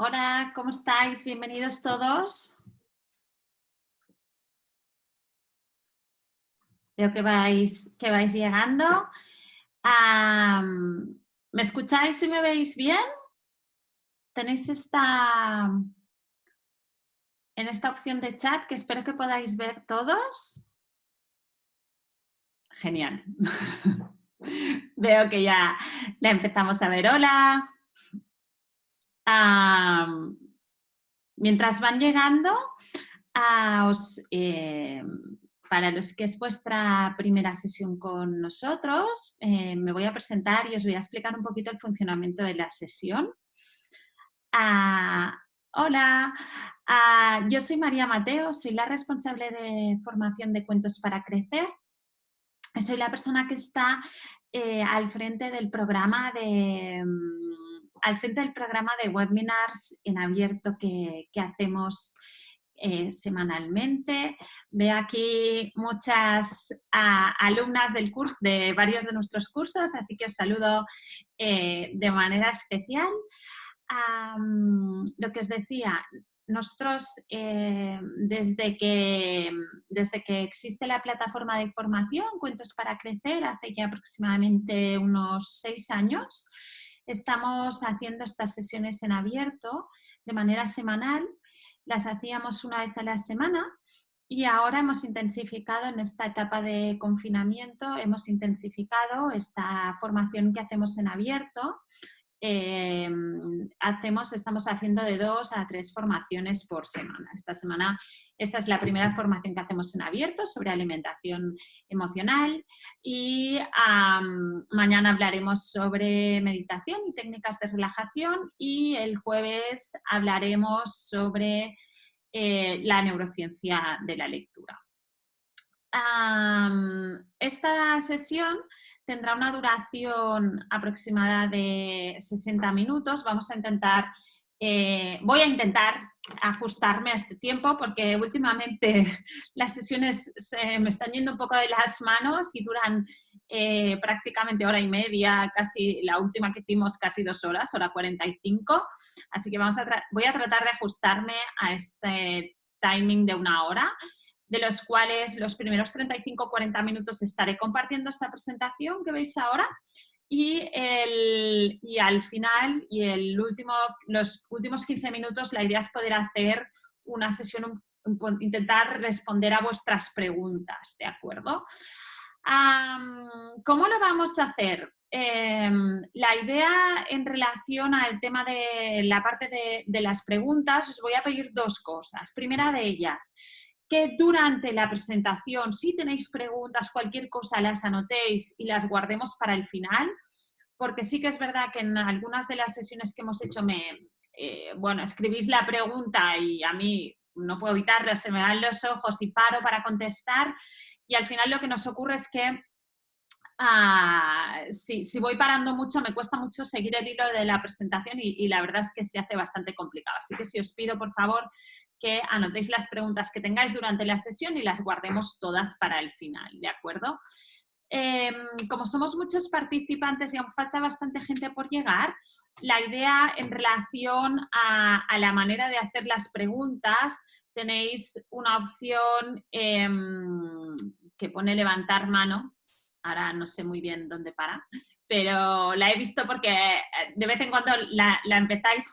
Hola, ¿cómo estáis? Bienvenidos todos. Veo que vais llegando. ¿Me escucháis y me veis bien? Tenéis en esta opción de chat que espero que podáis ver todos. Genial. Veo que ya la empezamos a ver. Hola. Am, Mientras van llegando, para los que es vuestra primera sesión con nosotros, me voy a presentar y os voy a explicar un poquito el funcionamiento de la sesión. Ah, Hola, yo soy María Mateo, soy la responsable de formación de Cuentos para Crecer. Soy la persona que está al frente del programa de webinars en abierto que hacemos semanalmente. Veo aquí muchas alumnas del curso, de varios de nuestros cursos, así que os saludo de manera especial. Lo que os decía, nosotros desde que existe la plataforma de formación Cuentos para Crecer, hace ya aproximadamente unos 6 años, estamos haciendo estas sesiones en abierto de manera semanal. Las hacíamos una vez a la semana y ahora hemos intensificado en esta etapa de confinamiento, hemos intensificado esta formación que hacemos en abierto. Estamos haciendo de 2 a 3 formaciones por semana. Esta es la primera formación que hacemos en abierto sobre alimentación emocional y mañana hablaremos sobre meditación y técnicas de relajación y el jueves hablaremos sobre la neurociencia de la lectura. Esta sesión tendrá una duración aproximada de 60 minutos. Voy a intentar ajustarme a este tiempo porque últimamente las sesiones se me están yendo un poco de las manos y duran prácticamente hora y media, casi la última que hicimos casi 2 horas, hora 45. Así que voy a tratar de ajustarme a este timing de 1 hora, de los cuales los primeros 35-40 minutos estaré compartiendo esta presentación que veis ahora y al final los últimos 15 minutos la idea es poder hacer una sesión, intentar responder a vuestras preguntas, ¿de acuerdo? ¿Cómo lo vamos a hacer? La idea en relación al tema de la parte de las preguntas, os voy a pedir 2 cosas. Primera de ellas, que durante la presentación, si tenéis preguntas, cualquier cosa, las anotéis y las guardemos para el final, porque sí que es verdad que en algunas de las sesiones que hemos hecho escribís la pregunta y a mí no puedo evitarlo, se me dan los ojos y paro para contestar y al final lo que nos ocurre es que si voy parando mucho, me cuesta mucho seguir el hilo de la presentación y la verdad es que se hace bastante complicado. Así que si os pido, por favor, que anotéis las preguntas que tengáis durante la sesión y las guardemos todas para el final, ¿de acuerdo? Como somos muchos participantes y aún falta bastante gente por llegar, la idea en relación a la manera de hacer las preguntas, tenéis una opción que pone levantar mano. Ahora no sé muy bien dónde para, pero la he visto porque de vez en cuando la empezáis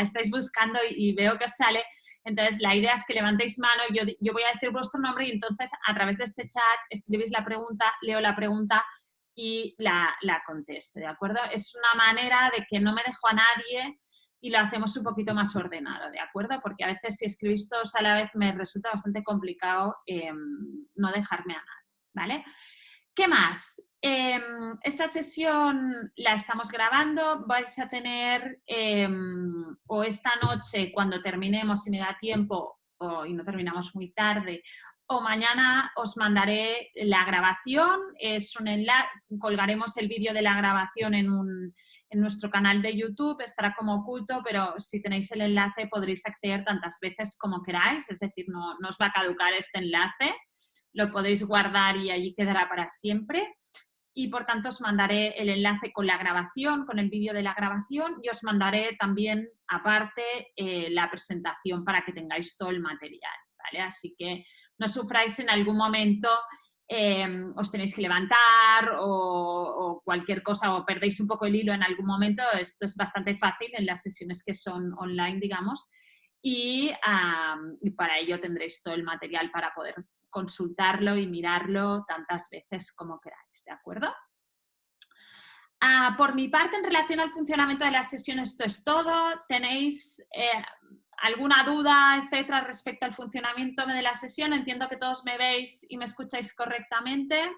estáis buscando y veo que os sale. Entonces, la idea es que levantéis mano, yo voy a decir vuestro nombre y entonces a través de este chat escribís la pregunta, leo la pregunta y la contesto, ¿de acuerdo? Es una manera de que no me dejo a nadie y lo hacemos un poquito más ordenado, ¿de acuerdo? Porque a veces si escribís todos a la vez me resulta bastante complicado no dejarme a nadie, ¿vale? ¿Qué más? Esta sesión la estamos grabando, vais a tener o esta noche cuando terminemos, si me da tiempo y no terminamos muy tarde, o mañana os mandaré la grabación, colgaremos el vídeo de la grabación en nuestro canal de YouTube, estará como oculto, pero si tenéis el enlace podréis acceder tantas veces como queráis, es decir, no os va a caducar este enlace, lo podéis guardar y allí quedará para siempre. y por tanto os mandaré el enlace con la grabación, con el vídeo de la grabación y os mandaré también aparte la presentación para que tengáis todo el material, ¿vale? Así que no sufráis en algún momento, os tenéis que levantar o cualquier cosa o perdéis un poco el hilo en algún momento. Esto es bastante fácil en las sesiones que son online, digamos, y para ello tendréis todo el material para poder consultarlo y mirarlo tantas veces como queráis, ¿de acuerdo? Por mi parte, en relación al funcionamiento de las sesiones, esto es todo. ¿Tenéis alguna duda, etcétera, respecto al funcionamiento de la sesión? Entiendo que todos me veis y me escucháis correctamente.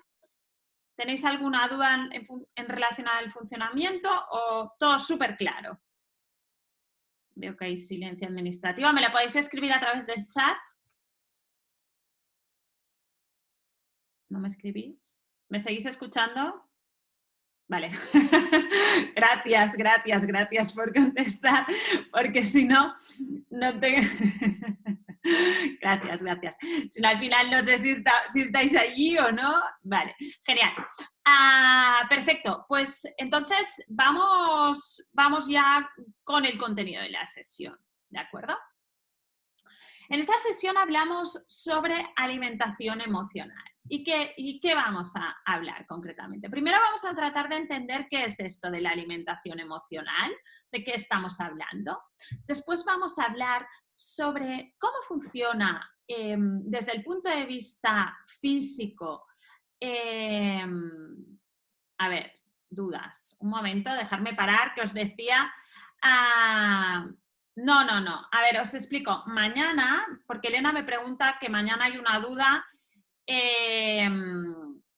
¿Tenéis alguna duda en relación al funcionamiento o todo súper claro? Veo que hay silencio administrativo. ¿Me lo podéis escribir a través del chat? ¿No me escribís? ¿Me seguís escuchando? Vale. Gracias por contestar, porque si no, no te... Gracias. Si no, al final no sé si estáis allí o no. Vale, genial. Perfecto, pues entonces vamos ya con el contenido de la sesión, ¿de acuerdo? En esta sesión hablamos sobre alimentación emocional. ¿Y qué vamos a hablar concretamente? Primero vamos a tratar de entender qué es esto de la alimentación emocional, de qué estamos hablando. Después vamos a hablar sobre cómo funciona desde el punto de vista físico. A ver, dudas. Un momento, dejarme parar, que os decía... No. A ver, os explico. Mañana, porque Elena me pregunta que mañana hay una duda.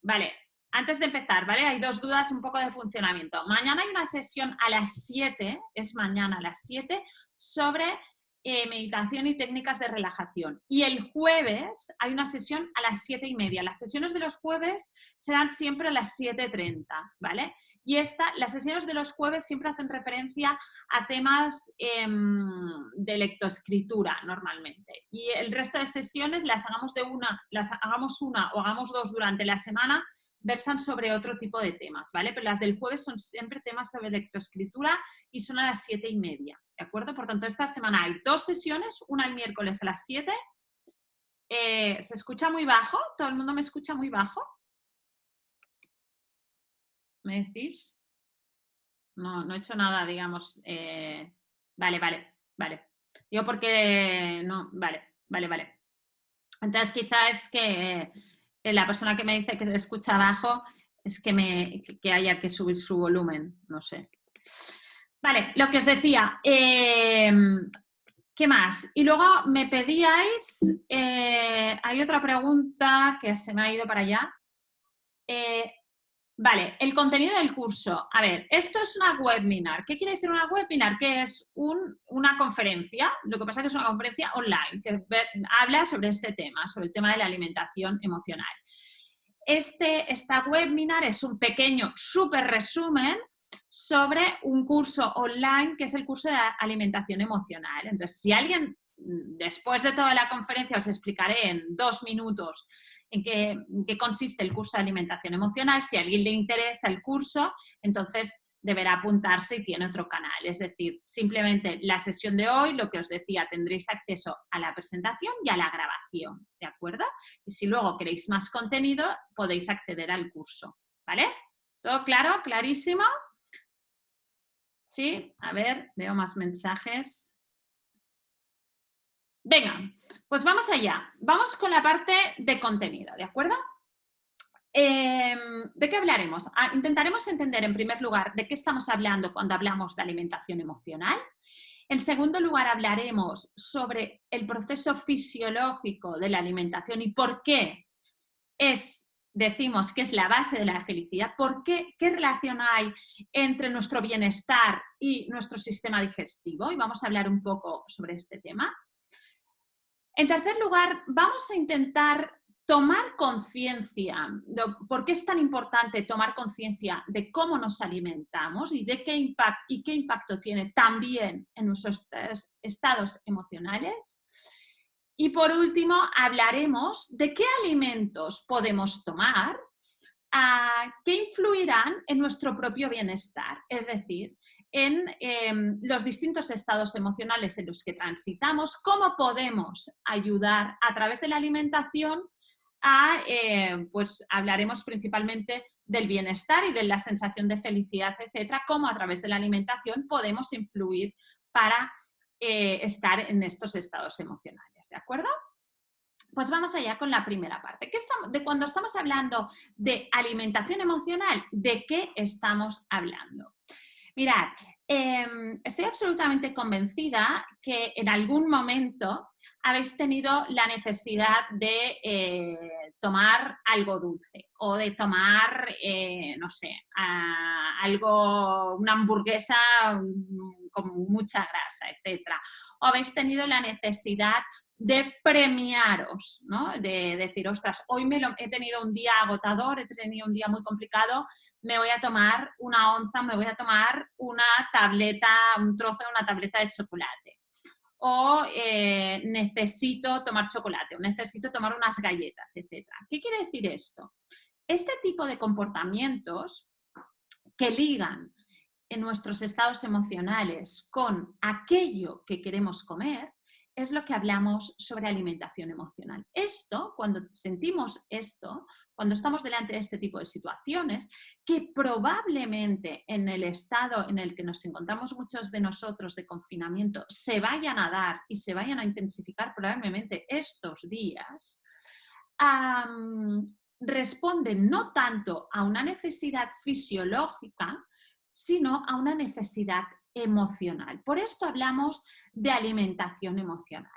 Vale, antes de empezar, ¿vale? Hay dos dudas, un poco de funcionamiento. Mañana hay una sesión a las 7, es mañana a las 7, sobre meditación y técnicas de relajación. Y el jueves hay una sesión a las 7:30. Las sesiones de los jueves serán siempre a las 7:30, ¿vale? Y las sesiones de los jueves siempre hacen referencia a temas de lectoescritura normalmente. Y el resto de sesiones las hagamos una o hagamos dos durante la semana, versan sobre otro tipo de temas, ¿vale? Pero las del jueves son siempre temas sobre lectoescritura y son a las 7:30, ¿de acuerdo? Por tanto, esta semana hay dos sesiones, una el miércoles a las 7. ¿Se escucha muy bajo? ¿Todo el mundo me escucha muy bajo? ¿Me decís? No he hecho nada, digamos. Vale. Yo porque no, vale. Entonces quizás es que la persona que me dice que se escucha bajo es que haya que subir su volumen, no sé. Vale, lo que os decía. ¿Qué más? Y luego me pedíais, hay otra pregunta que se me ha ido para allá. Vale, el contenido del curso. A ver, esto es una webinar. ¿Qué quiere decir una webinar? Que es una conferencia, lo que pasa es que es una conferencia online, que habla sobre este tema, sobre el tema de la alimentación emocional. Esta webinar es un pequeño súper resumen sobre un curso online que es el curso de alimentación emocional. Entonces, si alguien, después de toda la conferencia, os explicaré en 2 minutos en qué consiste el curso de alimentación emocional. Si a alguien le interesa el curso, entonces deberá apuntarse y tiene otro canal. Es decir, simplemente la sesión de hoy, lo que os decía, tendréis acceso a la presentación y a la grabación, ¿de acuerdo? Y si luego queréis más contenido, podéis acceder al curso, ¿vale? ¿Todo claro? ¿Clarísimo? Sí, a ver, veo más mensajes. Venga, pues vamos allá. Vamos con la parte de contenido, ¿de acuerdo? ¿De qué hablaremos? Intentaremos entender, en primer lugar, de qué estamos hablando cuando hablamos de alimentación emocional. En segundo lugar, hablaremos sobre el proceso fisiológico de la alimentación y por qué decimos que es la base de la felicidad. ¿Qué relación hay entre nuestro bienestar y nuestro sistema digestivo? Y vamos a hablar un poco sobre este tema. En tercer lugar, vamos a intentar tomar conciencia de por qué es tan importante tomar conciencia de cómo nos alimentamos y de qué impacto tiene también en nuestros estados emocionales. Y por último, hablaremos de qué alimentos podemos tomar que influirán en nuestro propio bienestar, es decir, en los distintos estados emocionales en los que transitamos, cómo podemos ayudar a través de la alimentación pues hablaremos principalmente del bienestar y de la sensación de felicidad, etcétera, cómo a través de la alimentación podemos influir para estar en estos estados emocionales, ¿de acuerdo? Pues vamos allá con la primera parte. Cuando estamos hablando de alimentación emocional, ¿de qué estamos hablando? Mirad, estoy absolutamente convencida que en algún momento habéis tenido la necesidad de tomar algo dulce o de tomar, no sé, una hamburguesa con mucha grasa, etcétera. O habéis tenido la necesidad de premiaros, ¿no? De decir, ostras, hoy he tenido un día agotador, he tenido un día muy complicado, me voy a tomar una onza, me voy a tomar una tableta, un trozo de una tableta de chocolate. O necesito tomar chocolate, o necesito tomar unas galletas, etc. ¿Qué quiere decir esto? Este tipo de comportamientos que ligan en nuestros estados emocionales con aquello que queremos comer, es lo que hablamos sobre alimentación emocional. Esto, cuando sentimos esto, cuando estamos delante de este tipo de situaciones, que probablemente en el estado en el que nos encontramos muchos de nosotros de confinamiento se vayan a dar y se vayan a intensificar probablemente estos días, responden no tanto a una necesidad fisiológica, sino a una necesidad emocional. Por esto hablamos de alimentación emocional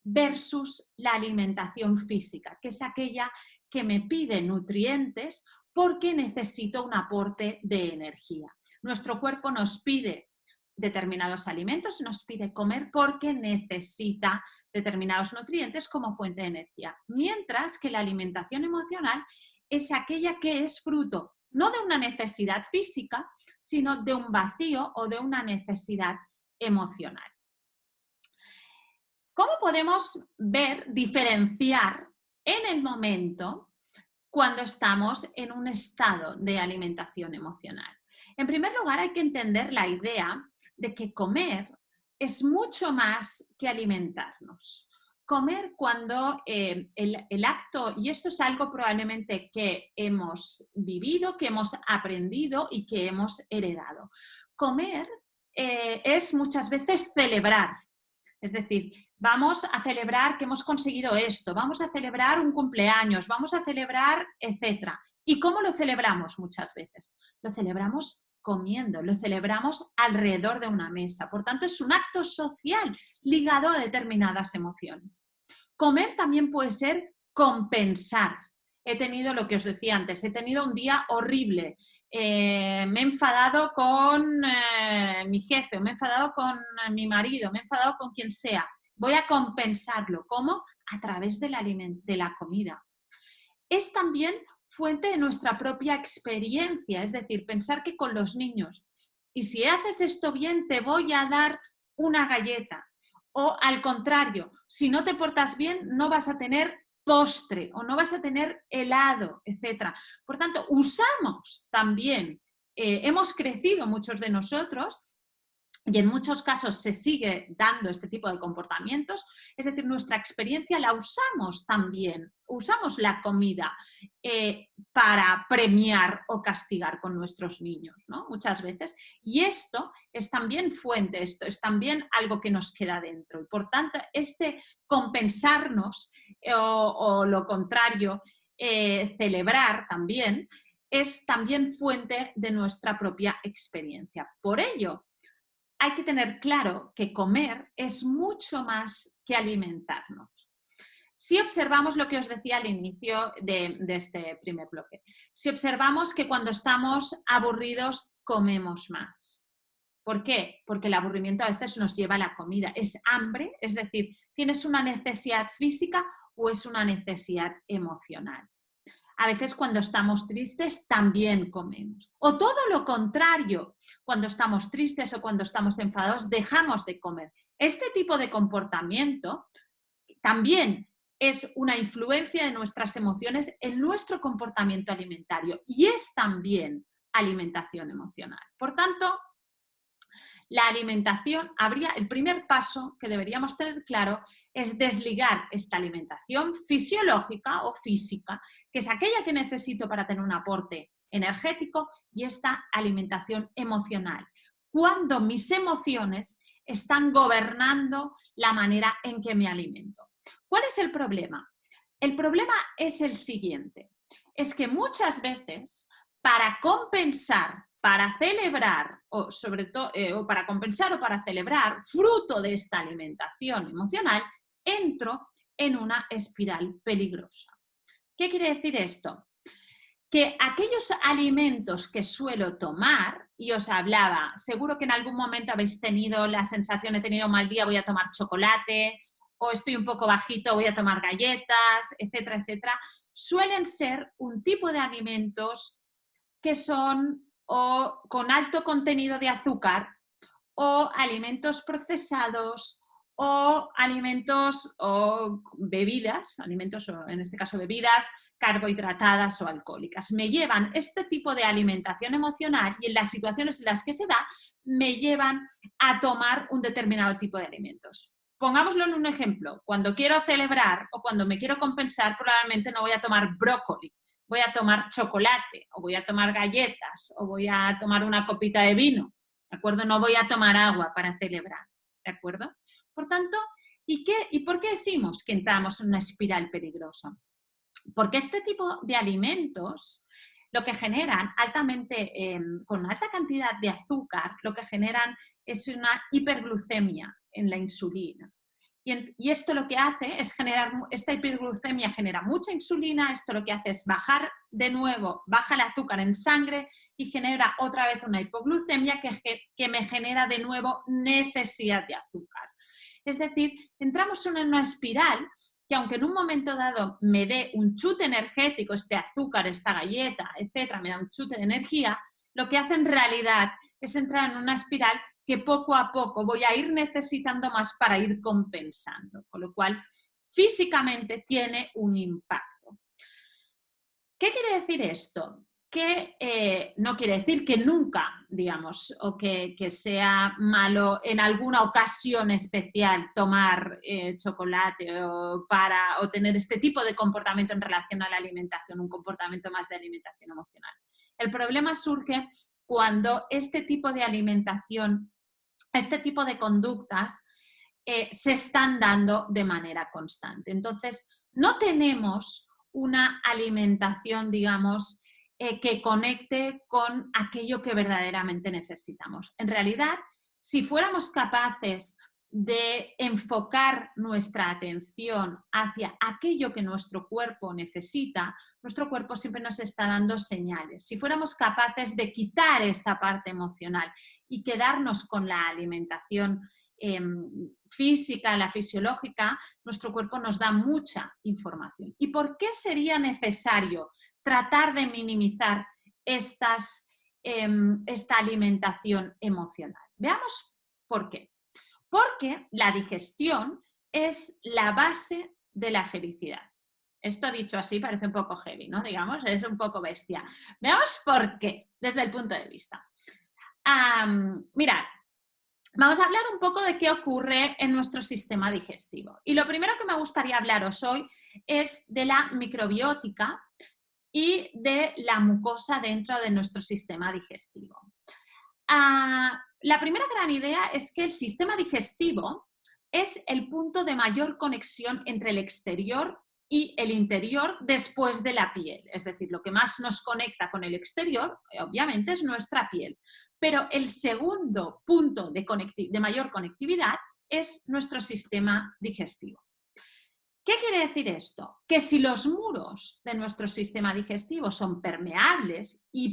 versus la alimentación física, que es aquella que me pide nutrientes porque necesito un aporte de energía. Nuestro cuerpo nos pide determinados alimentos, nos pide comer porque necesita determinados nutrientes como fuente de energía. Mientras que la alimentación emocional es aquella que es fruto no de una necesidad física, sino de un vacío o de una necesidad emocional. ¿Cómo podemos diferenciar en el momento cuando estamos en un estado de alimentación emocional? En primer lugar, hay que entender la idea de que comer es mucho más que alimentarnos. Comer cuando el acto, y esto es algo probablemente que hemos vivido, que hemos aprendido y que hemos heredado. Comer es muchas veces celebrar, es decir, vamos a celebrar que hemos conseguido esto, vamos a celebrar un cumpleaños, vamos a celebrar, etcétera. ¿Y cómo lo celebramos muchas veces? Lo celebramos comiendo, lo celebramos alrededor de una mesa. Por tanto, es un acto social ligado a determinadas emociones. Comer también puede ser compensar. He tenido lo que os decía antes, he tenido un día horrible, me he enfadado con mi jefe, me he enfadado con mi marido, me he enfadado con quien sea. Voy a compensarlo. ¿Cómo? A través de la comida. Es también fuente de nuestra propia experiencia, es decir, pensar que con los niños, y si haces esto bien, te voy a dar una galleta. O al contrario, si no te portas bien, no vas a tener postre o no vas a tener helado, etc. Por tanto, usamos también, hemos crecido muchos de nosotros y en muchos casos se sigue dando este tipo de comportamientos, es decir, nuestra experiencia la usamos también, usamos la comida para premiar o castigar con nuestros niños, ¿no? Muchas veces. Y esto es también fuente, esto es también algo que nos queda dentro. Y por tanto, este compensarnos o lo contrario, celebrar también, es también fuente de nuestra propia experiencia. Por ello, hay que tener claro que comer es mucho más que alimentarnos. Si observamos lo que os decía al inicio de este primer bloque, si observamos que cuando estamos aburridos comemos más. ¿Por qué? Porque el aburrimiento a veces nos lleva a la comida. ¿Es hambre? Es decir, ¿tienes una necesidad física o es una necesidad emocional? A veces cuando estamos tristes también comemos. O todo lo contrario, cuando estamos tristes o cuando estamos enfadados dejamos de comer. Este tipo de comportamiento también es una influencia de nuestras emociones en nuestro comportamiento alimentario y es también alimentación emocional. Por tanto, la alimentación, el primer paso que deberíamos tener claro es desligar esta alimentación fisiológica o física, que es aquella que necesito para tener un aporte energético, y esta alimentación emocional, cuando mis emociones están gobernando la manera en que me alimento. ¿Cuál es el problema? El problema es el siguiente, es que muchas veces para compensar, para celebrar, o sobre todo, o para compensar o para celebrar, fruto de esta alimentación emocional, entro en una espiral peligrosa. ¿Qué quiere decir esto? Que aquellos alimentos que suelo tomar, y os hablaba, seguro que en algún momento habéis tenido la sensación, he tenido un mal día, voy a tomar chocolate, o estoy un poco bajito, voy a tomar galletas, etcétera, etcétera, suelen ser un tipo de alimentos que son o con alto contenido de azúcar o alimentos procesados o alimentos o bebidas, alimentos o en este caso bebidas carbohidratadas o alcohólicas. Me llevan este tipo de alimentación emocional y en las situaciones en las que se da me llevan a tomar un determinado tipo de alimentos. Pongámoslo en un ejemplo, cuando quiero celebrar o cuando me quiero compensar, probablemente no voy a tomar brócoli, voy a tomar chocolate o voy a tomar galletas o voy a tomar una copita de vino, ¿de acuerdo? No voy a tomar agua para celebrar, ¿de acuerdo? Por tanto, ¿y por qué decimos que entramos en una espiral peligrosa? Porque este tipo de alimentos lo que generan con alta cantidad de azúcar, lo que generan es una hiperglucemia en la insulina. Y esto lo que hace es generar, esta hiperglucemia genera mucha insulina, esto lo que hace es bajar de nuevo, baja el azúcar en sangre y genera otra vez una hipoglucemia que me genera de nuevo necesidad de azúcar. Es decir, entramos en una espiral que aunque en un momento dado me dé un chute energético, este azúcar, esta galleta, etcétera, me da un chute de energía, lo que hace en realidad es entrar en una espiral que poco a poco voy a ir necesitando más para ir compensando, con lo cual físicamente tiene un impacto. ¿Qué quiere decir esto? Que no quiere decir que nunca, digamos, o que sea malo en alguna ocasión especial tomar chocolate o tener este tipo de comportamiento en relación a la alimentación, un comportamiento más de alimentación emocional. El problema surge cuando este tipo de alimentación, este tipo de conductas se están dando de manera constante. Entonces, no tenemos una alimentación, digamos, que conecte con aquello que verdaderamente necesitamos. En realidad, si fuéramos capaces de enfocar nuestra atención hacia aquello que nuestro cuerpo necesita, nuestro cuerpo siempre nos está dando señales. Si fuéramos capaces de quitar esta parte emocional y quedarnos con la alimentación física, la fisiológica, nuestro cuerpo nos da mucha información. ¿Y por qué sería necesario tratar de minimizar esta alimentación emocional? Veamos por qué. Porque la digestión es la base de la felicidad. Esto dicho así parece un poco heavy, ¿no? Digamos, es un poco bestia. Veamos por qué, desde el punto de vista. Mirad, vamos a hablar un poco de qué ocurre en nuestro sistema digestivo. Y lo primero que me gustaría hablaros hoy es de la microbiótica y de la mucosa dentro de nuestro sistema digestivo. La primera gran idea es que el sistema digestivo es el punto de mayor conexión entre el exterior y el interior después de la piel. Es decir, lo que más nos conecta con el exterior, obviamente, es nuestra piel. Pero el segundo punto de mayor conectividad es nuestro sistema digestivo. ¿Qué quiere decir esto? Que si los muros de nuestro sistema digestivo son permeables, ¿y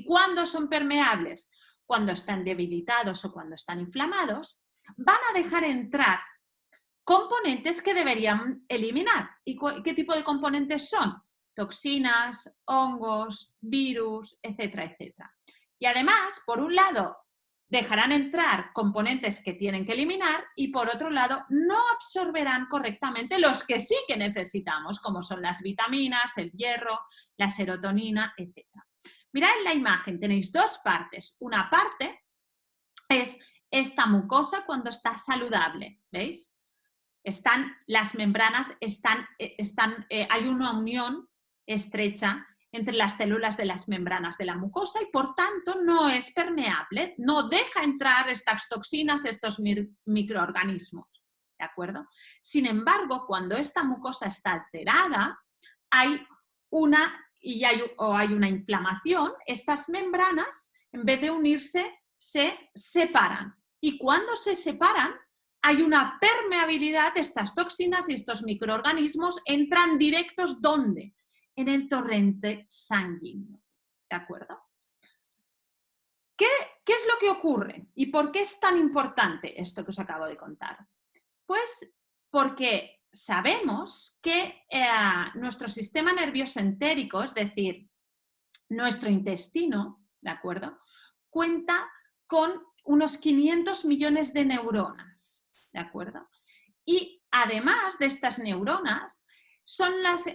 cuándo son permeables? Cuando están debilitados o cuando están inflamados, van a dejar entrar componentes que deberían eliminar. ¿Y qué tipo de componentes son? Toxinas, hongos, virus, etcétera, etcétera. Y además, por un lado, dejarán entrar componentes que tienen que eliminar y, por otro lado, no absorberán correctamente los que sí que necesitamos, como son las vitaminas, el hierro, la serotonina, etc. Mirad en la imagen, tenéis dos partes. Una parte es esta mucosa cuando está saludable, ¿veis? Las membranas hay una unión estrecha entre las células de las membranas de la mucosa y por tanto no es permeable, no deja entrar estas toxinas, estos microorganismos, ¿de acuerdo? Sin embargo, cuando esta mucosa está alterada, hay una inflamación, estas membranas, en vez de unirse, se separan. Y cuando se separan, hay una permeabilidad, estas toxinas y estos microorganismos entran directos, ¿dónde? En el torrente sanguíneo, ¿de acuerdo? ¿Qué es lo que ocurre? ¿Y por qué es tan importante esto que os acabo de contar? Pues porque sabemos que nuestro sistema nervioso entérico, es decir, nuestro intestino, ¿de acuerdo?, cuenta con unos 500 millones de neuronas, ¿de acuerdo? Y además de estas neuronas,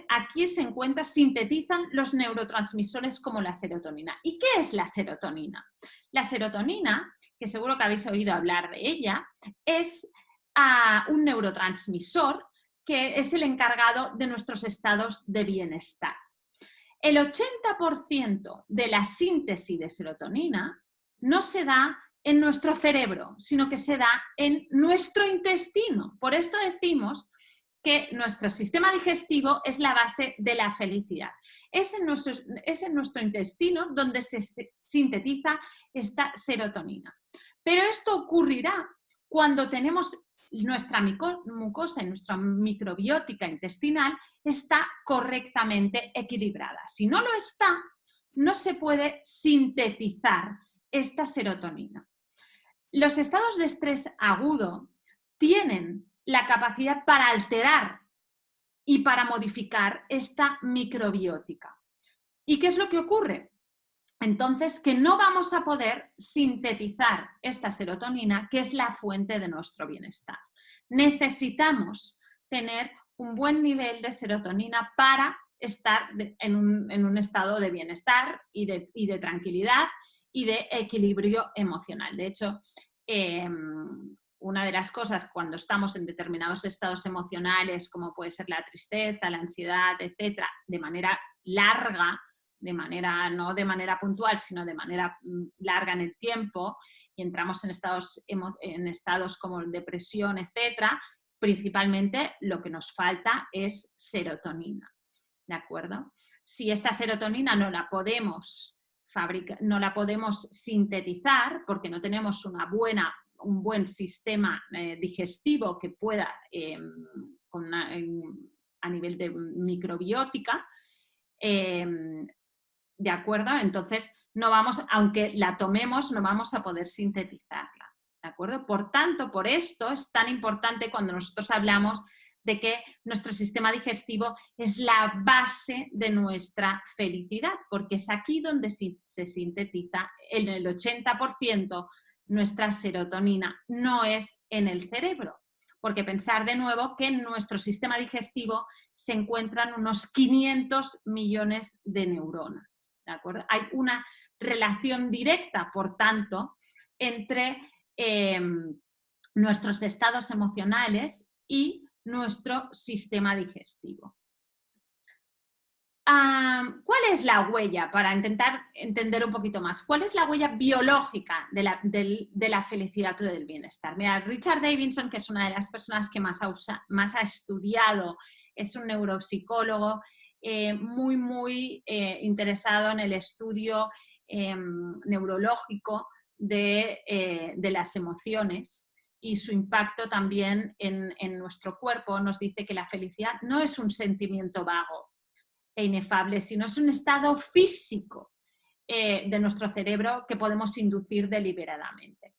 aquí se encuentran, sintetizan los neurotransmisores como la serotonina. ¿Y qué es la serotonina? La serotonina, que seguro que habéis oído hablar de ella, es un neurotransmisor que es el encargado de nuestros estados de bienestar. El 80% de la síntesis de serotonina no se da en nuestro cerebro, sino que se da en nuestro intestino. Por esto decimos que nuestro sistema digestivo es la base de la felicidad. Es en nuestro intestino donde se sintetiza esta serotonina. Pero esto ocurrirá cuando tenemos nuestra mucosa y nuestra microbiótica intestinal está correctamente equilibrada. Si no lo está, no se puede sintetizar esta serotonina. Los estados de estrés agudo tienen la capacidad para alterar y para modificar esta microbiótica. ¿Y qué es lo que ocurre? Entonces, que no vamos a poder sintetizar esta serotonina, que es la fuente de nuestro bienestar. Necesitamos tener un buen nivel de serotonina para estar en un estado de bienestar y de tranquilidad y de equilibrio emocional. De hecho, una de las cosas cuando estamos en determinados estados emocionales, como puede ser la tristeza, la ansiedad, etcétera, de manera larga, no de manera puntual, sino de manera larga en el tiempo, y entramos en estados como depresión, etcétera, principalmente lo que nos falta es serotonina, ¿de acuerdo? Si esta serotonina no la podemos sintetizar porque no tenemos un buen sistema digestivo que pueda, a nivel de microbiótica, ¿de acuerdo? Entonces, aunque la tomemos, no vamos a poder sintetizarla, ¿de acuerdo? Por tanto, por esto es tan importante cuando nosotros hablamos de que nuestro sistema digestivo es la base de nuestra felicidad, porque es aquí donde se sintetiza en el 80% nuestra serotonina, no es en el cerebro. Porque pensar de nuevo que en nuestro sistema digestivo se encuentran unos 500 millones de neuronas, ¿de acuerdo? Hay una relación directa, por tanto, entre nuestros estados emocionales y nuestro sistema digestivo. ¿Cuál es la huella? Para intentar entender un poquito más, ¿cuál es la huella biológica de la felicidad o del bienestar? Mira, Richard Davidson, que es una de las personas que más ha estudiado, es un neuropsicólogo muy interesado en el estudio neurológico de las emociones y su impacto también en nuestro cuerpo. Nos dice que la felicidad no es un sentimiento vago e inefable, sino es un estado físico de nuestro cerebro que podemos inducir deliberadamente.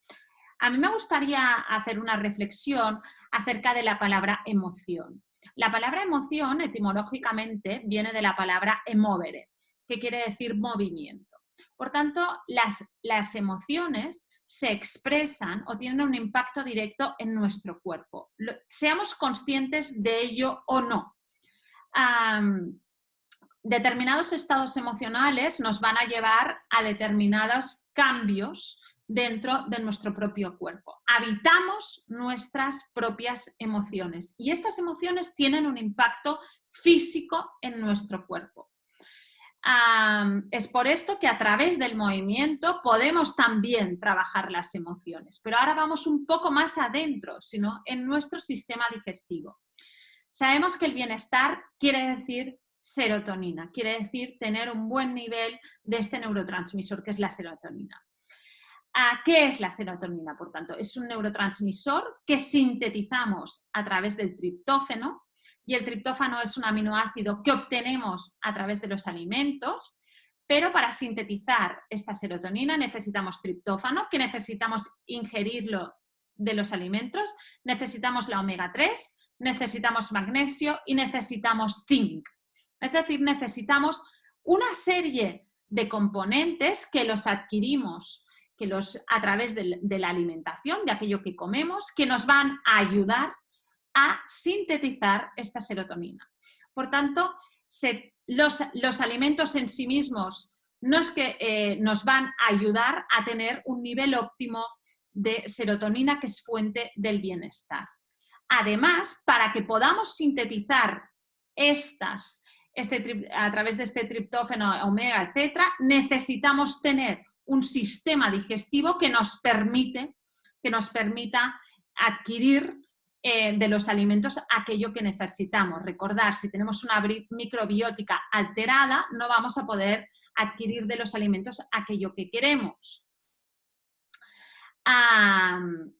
A mí me gustaría hacer una reflexión acerca de la palabra emoción. La palabra emoción, etimológicamente, viene de la palabra emovere, que quiere decir movimiento. Por tanto, las emociones se expresan o tienen un impacto directo en nuestro cuerpo. Seamos conscientes de ello o no. Determinados estados emocionales nos van a llevar a determinados cambios dentro de nuestro propio cuerpo. Habitamos nuestras propias emociones y estas emociones tienen un impacto físico en nuestro cuerpo. Es por esto que a través del movimiento podemos también trabajar las emociones, pero ahora vamos un poco más adentro, sino en nuestro sistema digestivo. Sabemos que el bienestar quiere decir serotonina, quiere decir tener un buen nivel de este neurotransmisor que es la serotonina. ¿Qué es la serotonina, por tanto? Es un neurotransmisor que sintetizamos a través del triptófano, y el triptófano es un aminoácido que obtenemos a través de los alimentos, pero para sintetizar esta serotonina necesitamos triptófano, que necesitamos ingerirlo de los alimentos, necesitamos la omega 3, necesitamos magnesio y necesitamos zinc. Es decir, necesitamos una serie de componentes que los adquirimos a través de la alimentación, de aquello que comemos, que nos van a ayudar a sintetizar esta serotonina. Por tanto, los alimentos en sí mismos no es que nos van a ayudar a tener un nivel óptimo de serotonina, que es fuente del bienestar. Además, para que podamos sintetizar a través de este triptófano, omega, etcétera, necesitamos tener un sistema digestivo que nos permita adquirir de los alimentos aquello que necesitamos. Recordar, si tenemos una microbiótica alterada, no vamos a poder adquirir de los alimentos aquello que queremos.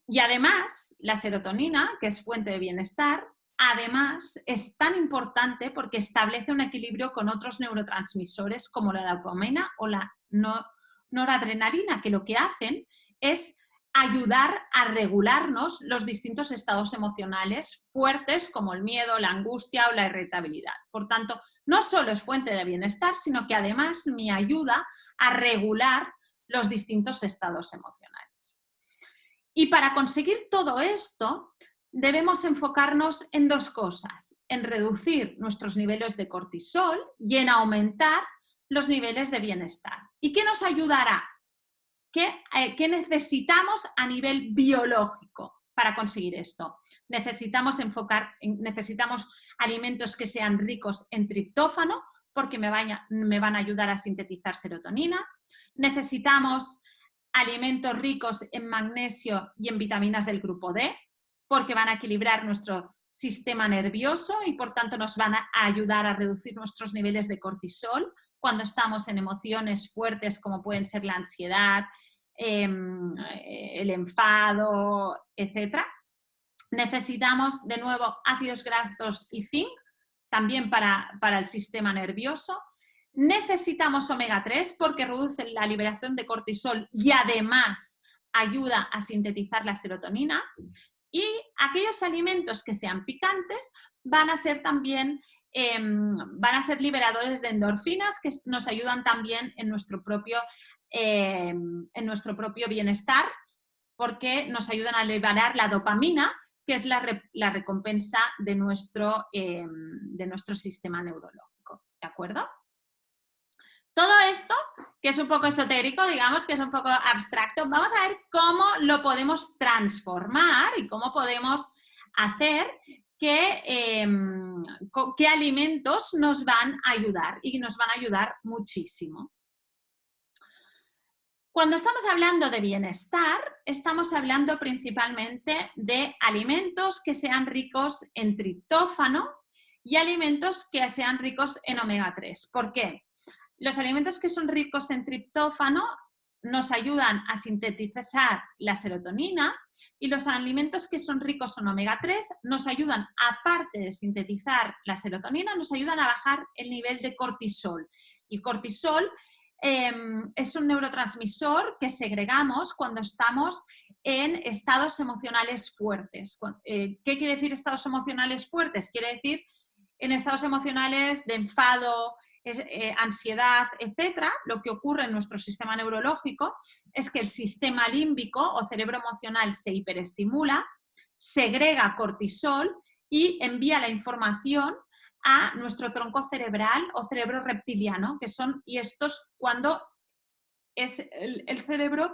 Y además, la serotonina, que es fuente de bienestar, además es tan importante porque establece un equilibrio con otros neurotransmisores como la dopamina o la noradrenalina, que lo que hacen es ayudar a regularnos los distintos estados emocionales fuertes como el miedo, la angustia o la irritabilidad. Por tanto, no solo es fuente de bienestar, sino que además me ayuda a regular los distintos estados emocionales. Y para conseguir todo esto, debemos enfocarnos en dos cosas: en reducir nuestros niveles de cortisol y en aumentar los niveles de bienestar. ¿Y qué nos ayudará? ¿Qué necesitamos a nivel biológico para conseguir esto? Necesitamos alimentos que sean ricos en triptófano, porque me van a ayudar a sintetizar serotonina. Necesitamos alimentos ricos en magnesio y en vitaminas del grupo D, porque van a equilibrar nuestro sistema nervioso y por tanto nos van a ayudar a reducir nuestros niveles de cortisol cuando estamos en emociones fuertes como pueden ser la ansiedad, el enfado, etc. Necesitamos de nuevo ácidos grasos y zinc, también para el sistema nervioso. Necesitamos omega 3 porque reduce la liberación de cortisol y además ayuda a sintetizar la serotonina. Y aquellos alimentos que sean picantes van a ser también liberadores de endorfinas que nos ayudan también en nuestro propio bienestar, porque nos ayudan a liberar la dopamina, que es la recompensa de nuestro sistema neurológico. ¿De acuerdo? Todo esto, que es un poco esotérico, digamos, que es un poco abstracto, vamos a ver cómo lo podemos transformar y cómo podemos hacer qué alimentos nos van a ayudar y nos van a ayudar muchísimo. Cuando estamos hablando de bienestar, estamos hablando principalmente de alimentos que sean ricos en triptófano y alimentos que sean ricos en omega 3. ¿Por qué? Los alimentos que son ricos en triptófano nos ayudan a sintetizar la serotonina y los alimentos que son ricos en omega 3 nos ayudan, aparte de sintetizar la serotonina, nos ayudan a bajar el nivel de cortisol. El cortisol es un neurotransmisor que segregamos cuando estamos en estados emocionales fuertes. ¿Qué quiere decir estados emocionales fuertes? Quiere decir en estados emocionales de enfado, ansiedad, etcétera, lo que ocurre en nuestro sistema neurológico es que el sistema límbico o cerebro emocional se hiperestimula, segrega cortisol y envía la información a nuestro tronco cerebral o cerebro reptiliano, que son, y estos cuando es el cerebro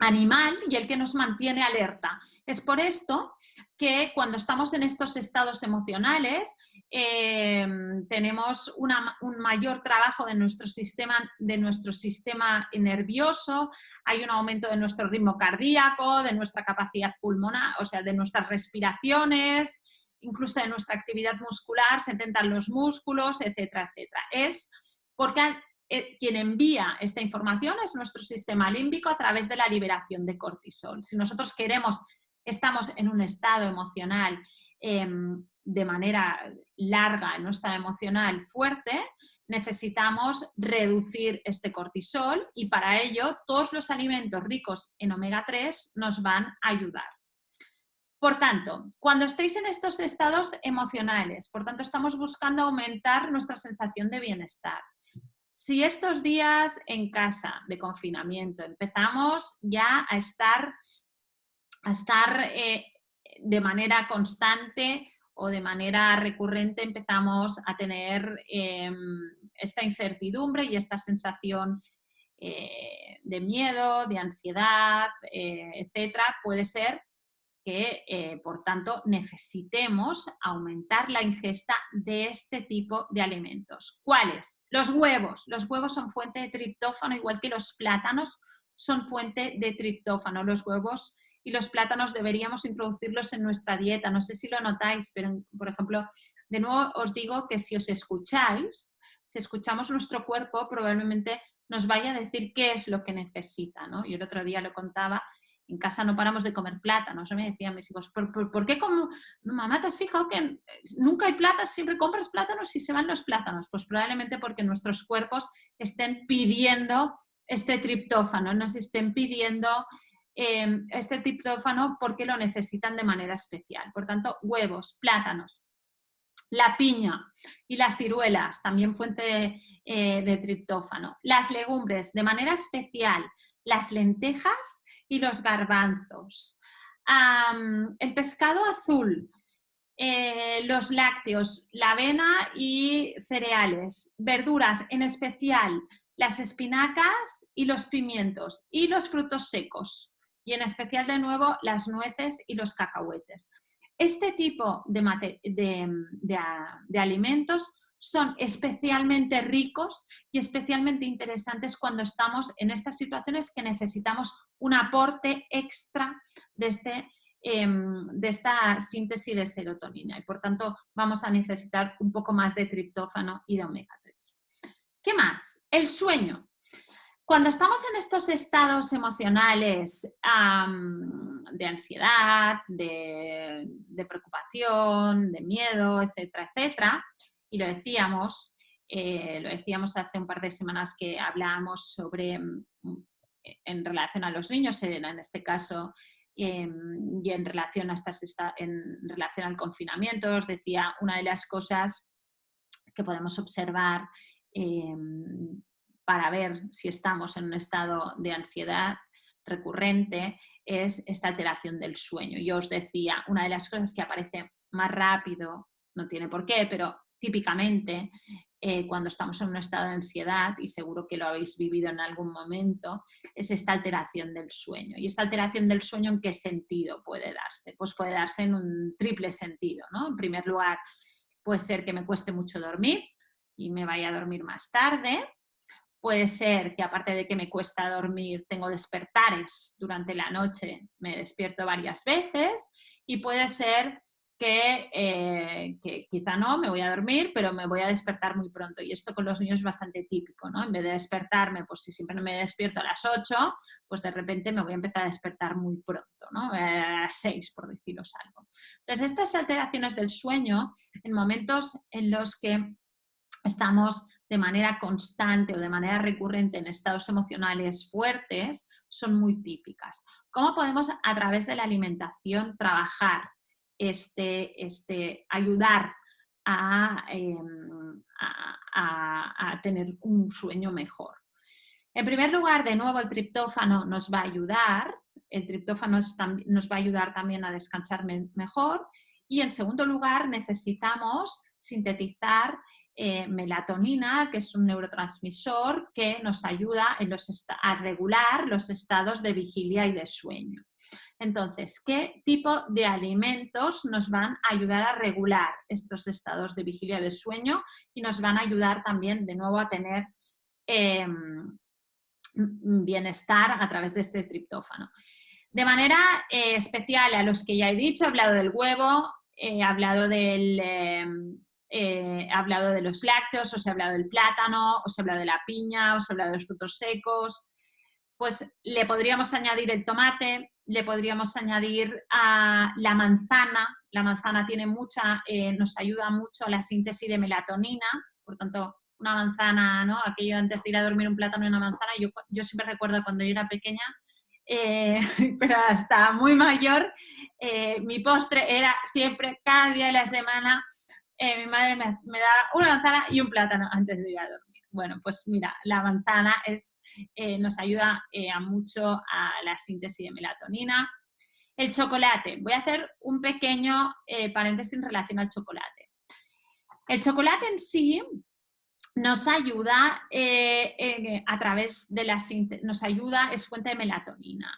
animal y el que nos mantiene alerta. Es por esto que cuando estamos en estos estados emocionales tenemos un mayor trabajo de nuestro sistema nervioso, hay un aumento de nuestro ritmo cardíaco, de nuestra capacidad pulmonar, o sea, de nuestras respiraciones, incluso de nuestra actividad muscular, se tentan los músculos, etcétera, etcétera. Es porque quien envía esta información es nuestro sistema límbico a través de la liberación de cortisol. Si nosotros estamos en un estado emocional de manera larga, en un estado emocional fuerte, necesitamos reducir este cortisol y para ello todos los alimentos ricos en omega 3 nos van a ayudar. Por tanto, cuando estéis en estos estados emocionales, por tanto estamos buscando aumentar nuestra sensación de bienestar. Si estos días en casa de confinamiento empezamos ya a estar de manera constante o de manera recurrente, empezamos a tener esta incertidumbre y esta sensación de miedo, de ansiedad, etcétera, puede ser que, por tanto, necesitemos aumentar la ingesta de este tipo de alimentos. ¿Cuáles? Los huevos. Los huevos son fuente de triptófano, igual que los plátanos son fuente de triptófano. Los huevos y los plátanos deberíamos introducirlos en nuestra dieta. No sé si lo notáis, pero, por ejemplo, de nuevo os digo que si escuchamos nuestro cuerpo, probablemente nos vaya a decir qué es lo que necesita, ¿no? Yo el otro día lo contaba. En casa no paramos de comer plátanos. Me decían mis hijos, ¿por qué como? Mamá, ¿te has fijado que nunca hay plátanos? Siempre compras plátanos y se van los plátanos. Pues probablemente porque nuestros cuerpos estén pidiendo este triptófano, nos estén pidiendo este triptófano porque lo necesitan de manera especial. Por tanto, huevos, plátanos, la piña y las ciruelas, también fuente de triptófano. Las legumbres, de manera especial, las lentejas y los garbanzos. El pescado azul, los lácteos, la avena y cereales. Verduras, en especial las espinacas y los pimientos. Y los frutos secos. Y en especial, de nuevo, las nueces y los cacahuetes. Este tipo de alimentos son especialmente ricos y especialmente interesantes cuando estamos en estas situaciones que necesitamos un aporte extra de esta síntesis de serotonina y por tanto vamos a necesitar un poco más de triptófano y de omega 3. ¿Qué más? El sueño. Cuando estamos en estos estados emocionales de ansiedad, de preocupación, de miedo, etcétera, etcétera, y lo decíamos hace un par de semanas que hablábamos sobre, en relación a los niños, en este caso, y en relación al confinamiento, os decía, una de las cosas que podemos observar para ver si estamos en un estado de ansiedad recurrente es esta alteración del sueño. Yo os decía, una de las cosas que aparece más rápido, no tiene por qué, pero típicamente cuando estamos en un estado de ansiedad, y seguro que lo habéis vivido en algún momento, es esta alteración del sueño. ¿Y esta alteración del sueño en qué sentido puede darse? Pues puede darse en un triple sentido, ¿no? En primer lugar, puede ser que me cueste mucho dormir y me vaya a dormir más tarde. Puede ser que aparte de que me cuesta dormir, tengo despertares durante la noche, me despierto varias veces y puede ser que quizá no, me voy a dormir, pero me voy a despertar muy pronto. Y esto con los niños es bastante típico, ¿no? En vez de despertarme, pues si siempre me despierto a las 8, pues de repente me voy a empezar a despertar muy pronto, ¿no? A las 6, por deciros algo. Entonces, estas alteraciones del sueño, en momentos en los que estamos de manera constante o de manera recurrente en estados emocionales fuertes, son muy típicas. ¿Cómo podemos a través de la alimentación trabajar, ayudar a tener un sueño mejor. En primer lugar, de nuevo, el triptófano nos va a ayudar. El triptófano nos va a ayudar también a descansar mejor. Y en segundo lugar, necesitamos sintetizar melatonina, que es un neurotransmisor que nos ayuda a regular los estados de vigilia y de sueño. Entonces, ¿qué tipo de alimentos nos van a ayudar a regular estos estados de vigilia y de sueño y nos van a ayudar también de nuevo a tener bienestar a través de este triptófano? De manera especial a los que ya he dicho, he hablado del huevo, he hablado de los lácteos, os he hablado del plátano, os he hablado de la piña, os he hablado de los frutos secos. Pues le podríamos añadir el tomate, le podríamos añadir a la manzana. La manzana tiene nos ayuda mucho a la síntesis de melatonina, por tanto, una manzana, ¿no? Aquello antes de ir a dormir, un plátano y una manzana. Yo siempre recuerdo cuando yo era pequeña, pero hasta muy mayor, mi postre era siempre, cada día de la semana, mi madre me daba una manzana y un plátano antes de ir a dormir. Bueno, pues mira, la manzana nos ayuda mucho a la síntesis de melatonina. El chocolate. Voy a hacer un pequeño paréntesis en relación al chocolate. El chocolate en sí nos ayuda a través de es fuente de melatonina.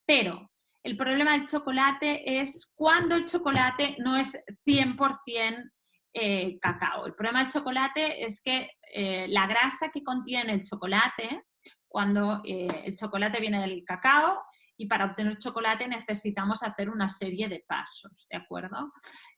Pero el problema del chocolate es cuando el chocolate no es 100% cacao. El problema del chocolate es que la grasa que contiene el chocolate, cuando el chocolate viene del cacao, y para obtener chocolate necesitamos hacer una serie de pasos, ¿de acuerdo?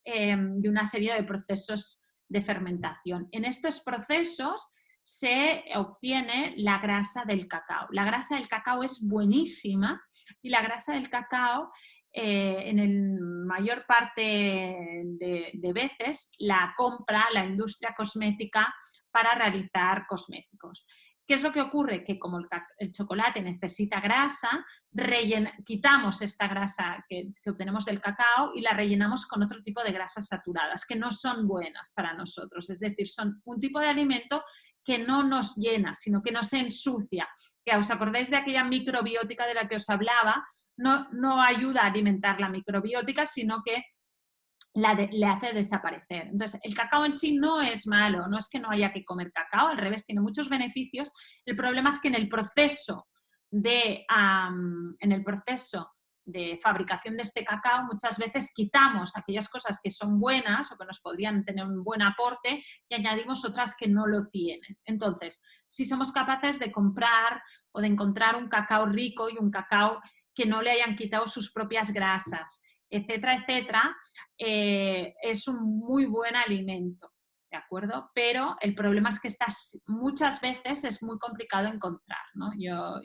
Y una serie de procesos de fermentación. En estos procesos se obtiene la grasa del cacao. La grasa del cacao es buenísima y la grasa del cacao en el mayor parte de veces la compra la industria cosmética para realizar cosméticos. ¿Qué es lo que ocurre? Que como el chocolate necesita grasa, quitamos esta grasa que obtenemos del cacao y la rellenamos con otro tipo de grasas saturadas que no son buenas para nosotros. Es decir, son un tipo de alimento que no nos llena, sino que nos ensucia. Que os acordáis de aquella microbiótica de la que os hablaba, no ayuda a alimentar la microbiótica, sino que le hace desaparecer. Entonces, el cacao en sí no es malo, no es que no haya que comer cacao, al revés, tiene muchos beneficios. El problema es que en el proceso de fabricación de este cacao muchas veces quitamos aquellas cosas que son buenas o que nos podrían tener un buen aporte y añadimos otras que no lo tienen. Entonces, si somos capaces de comprar o de encontrar un cacao rico y un cacao que no le hayan quitado sus propias grasas, etcétera, etcétera, es un muy buen alimento, ¿de acuerdo? Pero el problema es que muchas veces es muy complicado encontrar, ¿no? Yo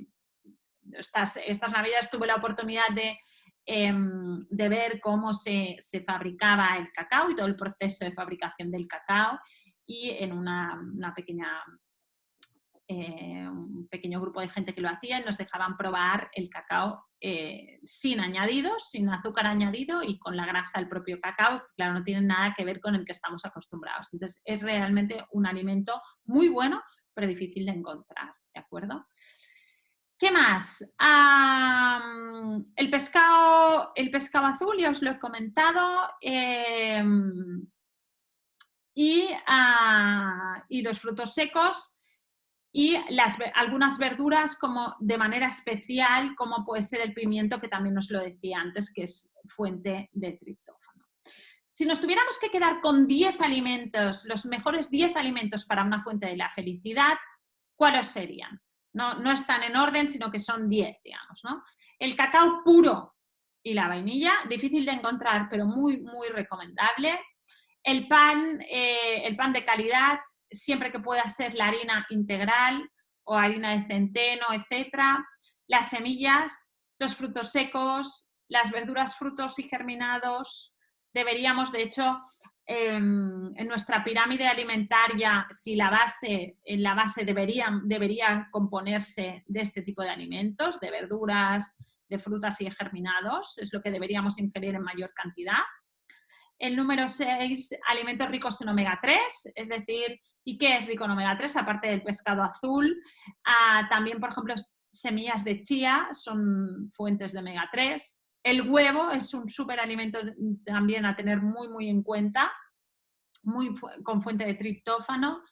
estas navidades tuve la oportunidad de ver cómo se fabricaba el cacao y todo el proceso de fabricación del cacao y en un pequeño grupo de gente que lo hacía y nos dejaban probar el cacao sin añadidos, sin azúcar añadido y con la grasa del propio cacao. Claro, no tiene nada que ver con el que estamos acostumbrados. Entonces, es realmente un alimento muy bueno, pero difícil de encontrar, ¿de acuerdo? ¿Qué más? El pescado azul, ya os lo he comentado, y los frutos secos y algunas verduras como de manera especial, como puede ser el pimiento, que también os lo decía antes, que es fuente de triptófano. Si nos tuviéramos que quedar con 10 alimentos, los mejores 10 alimentos para una fuente de la felicidad, ¿cuáles serían? No están en orden, sino que son 10, digamos, ¿no? El cacao puro y la vainilla, difícil de encontrar, pero muy, muy recomendable. El pan de calidad, siempre que pueda ser la harina integral o harina de centeno, etc. Las semillas, los frutos secos, las verduras, frutos y germinados. Deberíamos, de hecho, en nuestra pirámide alimentaria, si la base debería componerse de este tipo de alimentos, de verduras, de frutas y de germinados, es lo que deberíamos ingerir en mayor cantidad. El número 6, alimentos ricos en omega 3, es decir, ¿y qué es rico en omega 3? Aparte del pescado azul, también, por ejemplo, semillas de chía son fuentes de omega 3. El huevo es un superalimento también a tener muy, muy en cuenta, con fuente de triptófano.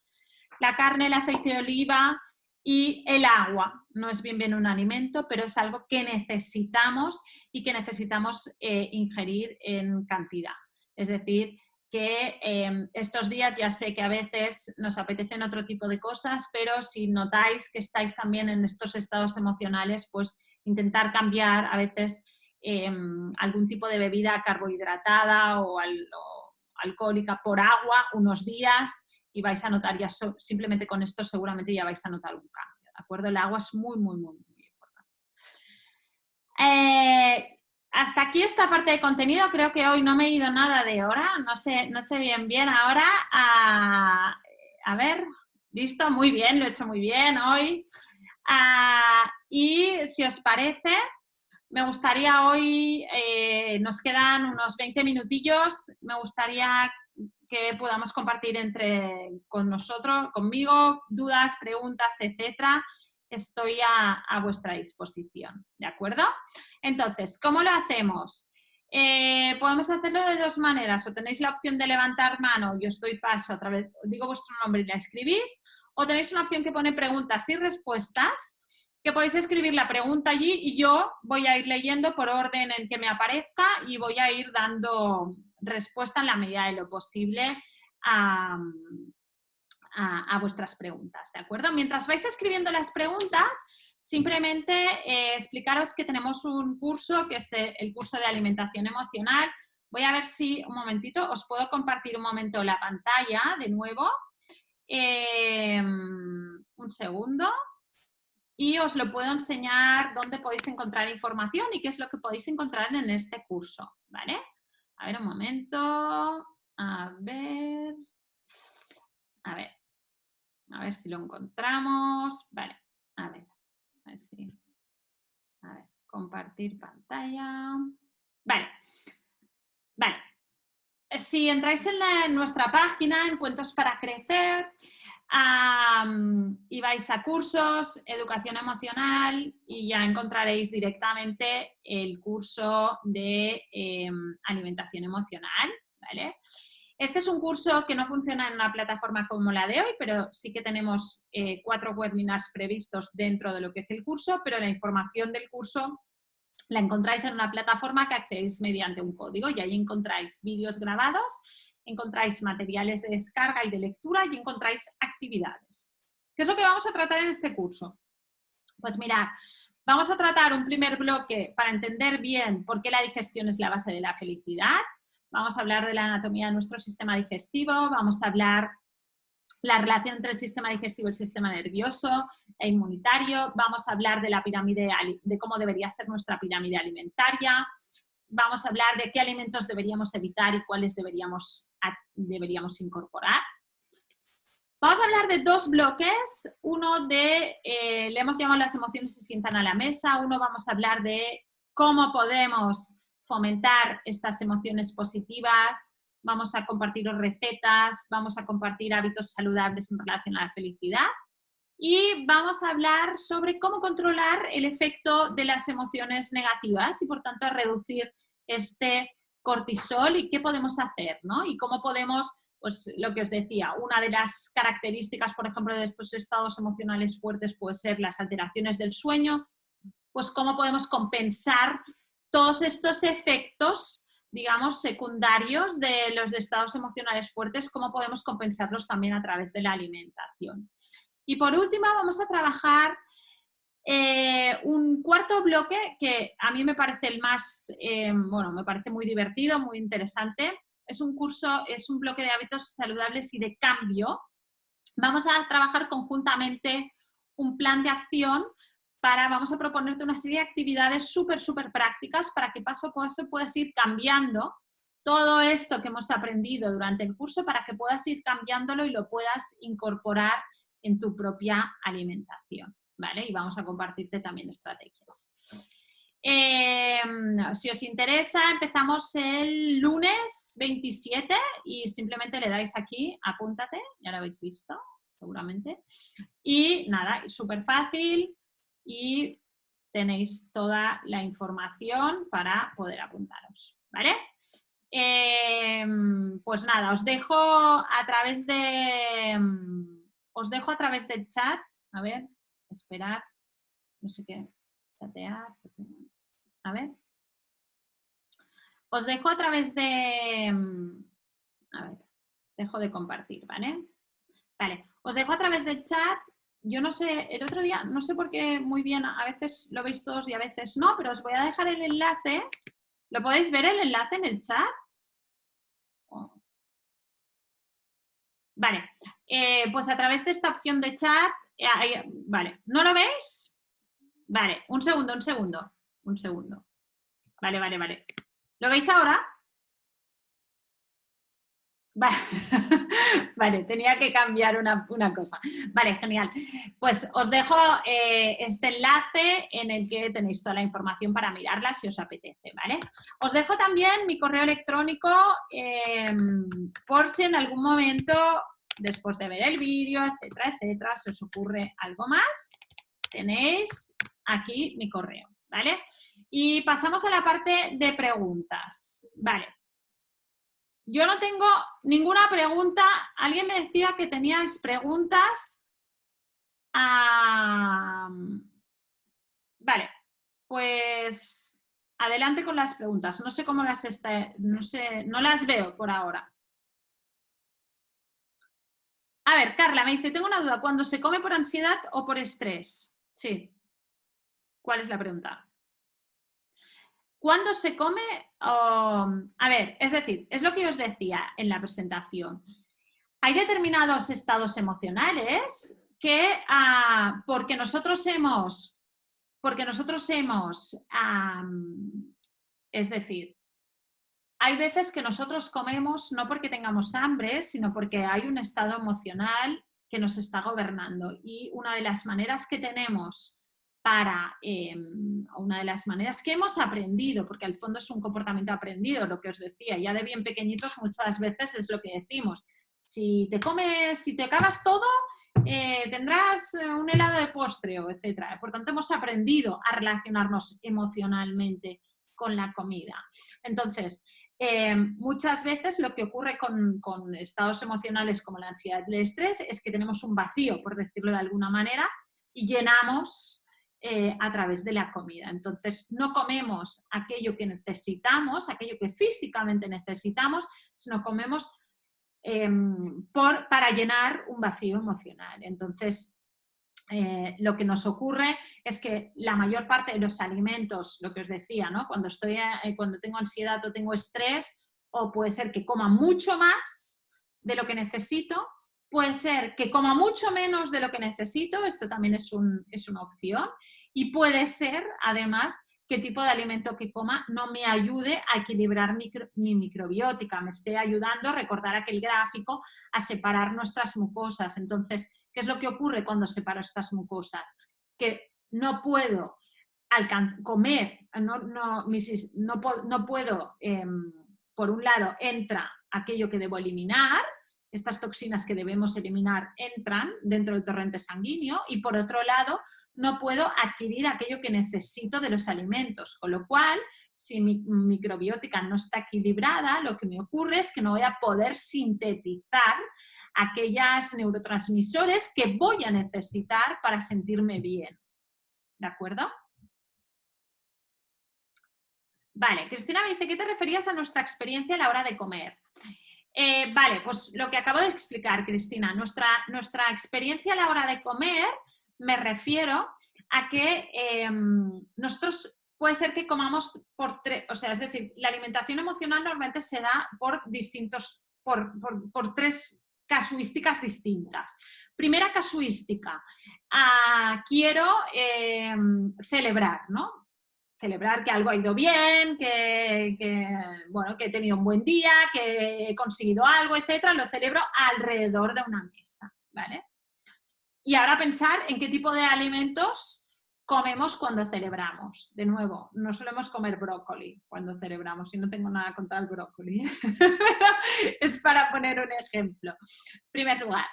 La carne, el aceite de oliva y el agua. No es bien un alimento, pero es algo que necesitamos y que necesitamos ingerir en cantidad. Es decir, que estos días ya sé que a veces nos apetecen otro tipo de cosas, pero si notáis que estáis también en estos estados emocionales, pues intentar cambiar a veces algún tipo de bebida carbohidratada o alcohólica por agua unos días y vais a notar ya simplemente con esto seguramente ya vais a notar un cambio, ¿de acuerdo? El agua es muy, muy, muy, muy importante. Hasta aquí esta parte de contenido. Creo que hoy no me he ido nada de hora, no sé bien ahora. A ver, listo, muy bien, lo he hecho muy bien hoy. Y si os parece, me gustaría hoy, nos quedan unos 20 minutillos, me gustaría que podamos compartir conmigo, dudas, preguntas, etcétera. Estoy a vuestra disposición, ¿de acuerdo? Entonces, ¿cómo lo hacemos? Podemos hacerlo de dos maneras. O tenéis la opción de levantar mano y os doy paso a través, digo vuestro nombre y la escribís, o tenéis una opción que pone preguntas y respuestas, que podéis escribir la pregunta allí y yo voy a ir leyendo por orden en que me aparezca y voy a ir dando respuesta en la medida de lo posible a vuestras preguntas, ¿de acuerdo? Mientras vais escribiendo las preguntas, simplemente explicaros que tenemos un curso que es el curso de alimentación emocional. Voy a ver si, un momentito, os puedo compartir un momento la pantalla de nuevo. Un segundo. Y os lo puedo enseñar dónde podéis encontrar información y qué es lo que podéis encontrar en este curso, ¿vale? A ver, un momento. A ver si lo encontramos. Vale, a ver si... A ver, compartir pantalla. Vale. Si entráis en nuestra página, en Cuentos para Crecer, y vais a cursos, educación emocional y ya encontraréis directamente el curso de alimentación emocional, ¿vale? Este es un curso que no funciona en una plataforma como la de hoy, pero sí que tenemos 4 webinars previstos dentro de lo que es el curso, pero la información del curso la encontráis en una plataforma que accedéis mediante un código y ahí encontráis vídeos grabados, encontráis materiales de descarga y de lectura y encontráis actividades. ¿Qué es lo que vamos a tratar en este curso? Pues mirad, vamos a tratar un primer bloque para entender bien por qué la digestión es la base de la felicidad. Vamos a hablar de la anatomía de nuestro sistema digestivo, vamos a hablar la relación entre el sistema digestivo y el sistema nervioso e inmunitario. Vamos a hablar de la pirámide, de cómo debería ser nuestra pirámide alimentaria. Vamos a hablar de qué alimentos deberíamos evitar y cuáles deberíamos incorporar. Vamos a hablar de 2 bloques. Uno le hemos llamado las emociones se sientan a la mesa. Uno vamos a hablar de cómo podemos fomentar estas emociones positivas. Vamos a compartir recetas, vamos a compartir hábitos saludables en relación a la felicidad y vamos a hablar sobre cómo controlar el efecto de las emociones negativas y por tanto reducir este cortisol y qué podemos hacer, ¿no? Y cómo podemos, pues lo que os decía, una de las características, por ejemplo, de estos estados emocionales fuertes puede ser las alteraciones del sueño, pues cómo podemos compensar todos estos efectos, digamos, secundarios de los estados emocionales fuertes, cómo podemos compensarlos también a través de la alimentación. Y por último vamos a trabajar un cuarto bloque que a mí me parece el más, me parece muy divertido, muy interesante. Es un bloque de hábitos saludables y de cambio. Vamos a trabajar conjuntamente un plan de acción vamos a proponerte una serie de actividades súper prácticas para que paso a paso puedas ir cambiando todo esto que hemos aprendido durante el curso para que puedas ir cambiándolo y lo puedas incorporar en tu propia alimentación, ¿vale? Y vamos a compartirte también estrategias. si os interesa, empezamos el lunes 27 y simplemente le dais aquí, apúntate, ya lo habéis visto, seguramente. Y nada, súper fácil y tenéis toda la información para poder apuntaros, ¿vale? Pues nada, os dejo a través del chat. A ver, esperad, no sé qué, chatear. A ver. Os dejo a través de... A ver, dejo de compartir, ¿vale? Vale, os dejo a través del chat. Yo no sé, el otro día, no sé por qué muy bien, a veces lo veis todos y a veces no, pero os voy a dejar el enlace. ¿Lo podéis ver el enlace en el chat? Vale, pues a través de esta opción de chat, vale, ¿no lo veis? Vale, un segundo. Vale. ¿Lo veis ahora? Vale. Vale, tenía que cambiar una cosa. Vale, genial. Pues os dejo este enlace en el que tenéis toda la información para mirarla si os apetece, ¿vale? Os dejo también mi correo electrónico por si en algún momento, después de ver el vídeo, etcétera, si os ocurre algo más, tenéis aquí mi correo, ¿vale? Y pasamos a la parte de preguntas, ¿vale? Yo no tengo ninguna pregunta. Alguien me decía que teníais preguntas. Vale, pues adelante con las preguntas. No sé cómo las está, no las veo por ahora. A ver, Carla me dice, tengo una duda. ¿Cuándo se come por ansiedad o por estrés? Sí. ¿Cuál es la pregunta? ¿Cuándo se come? A ver, es decir, es lo que os decía en la presentación. Hay determinados estados emocionales que porque nosotros hemos, es decir, hay veces que nosotros comemos no porque tengamos hambre, sino porque hay un estado emocional que nos está gobernando. Y una de las maneras que tenemos una de las maneras que hemos aprendido, porque al fondo es un comportamiento aprendido, lo que os decía, ya de bien pequeñitos muchas veces es lo que decimos. Si te acabas todo, tendrás un helado de postre, etc. Por tanto, hemos aprendido a relacionarnos emocionalmente con la comida. Entonces, muchas veces lo que ocurre con estados emocionales como la ansiedad y el estrés es que tenemos un vacío, por decirlo de alguna manera, y llenamos a través de la comida. Entonces, no comemos aquello que necesitamos, aquello que físicamente necesitamos, sino comemos para llenar un vacío emocional. Entonces, lo que nos ocurre es que la mayor parte de los alimentos, lo que os decía, ¿no? Cuando tengo ansiedad o tengo estrés, o puede ser que coma mucho más de lo que necesito, puede ser que coma mucho menos de lo que necesito, esto también es una opción, y puede ser, además, que el tipo de alimento que coma no me ayude a equilibrar mi microbiótica, me esté ayudando a recordar aquel gráfico, a separar nuestras mucosas. Entonces, ¿qué es lo que ocurre cuando separo estas mucosas? Que no puedo comer, no puedo, por un lado, entra aquello que debo eliminar, estas toxinas que debemos eliminar entran dentro del torrente sanguíneo y por otro lado no puedo adquirir aquello que necesito de los alimentos, con lo cual si mi microbiótica no está equilibrada, lo que me ocurre es que no voy a poder sintetizar aquellos neurotransmisores que voy a necesitar para sentirme bien. ¿De acuerdo? Vale, Cristina me dice, ¿qué te referías a nuestra experiencia a la hora de comer? Vale, pues lo que acabo de explicar, Cristina, nuestra experiencia a la hora de comer, me refiero a que nosotros puede ser que comamos es decir, la alimentación emocional normalmente se da por tres casuísticas distintas. Primera casuística, quiero celebrar, ¿no? Celebrar que algo ha ido bien, que he tenido un buen día, que he conseguido algo, etcétera, lo celebro alrededor de una mesa, ¿vale? Y ahora pensar en qué tipo de alimentos comemos cuando celebramos. De nuevo, no solemos comer brócoli cuando celebramos, y no tengo nada contra el brócoli. Es para poner un ejemplo. En primer lugar.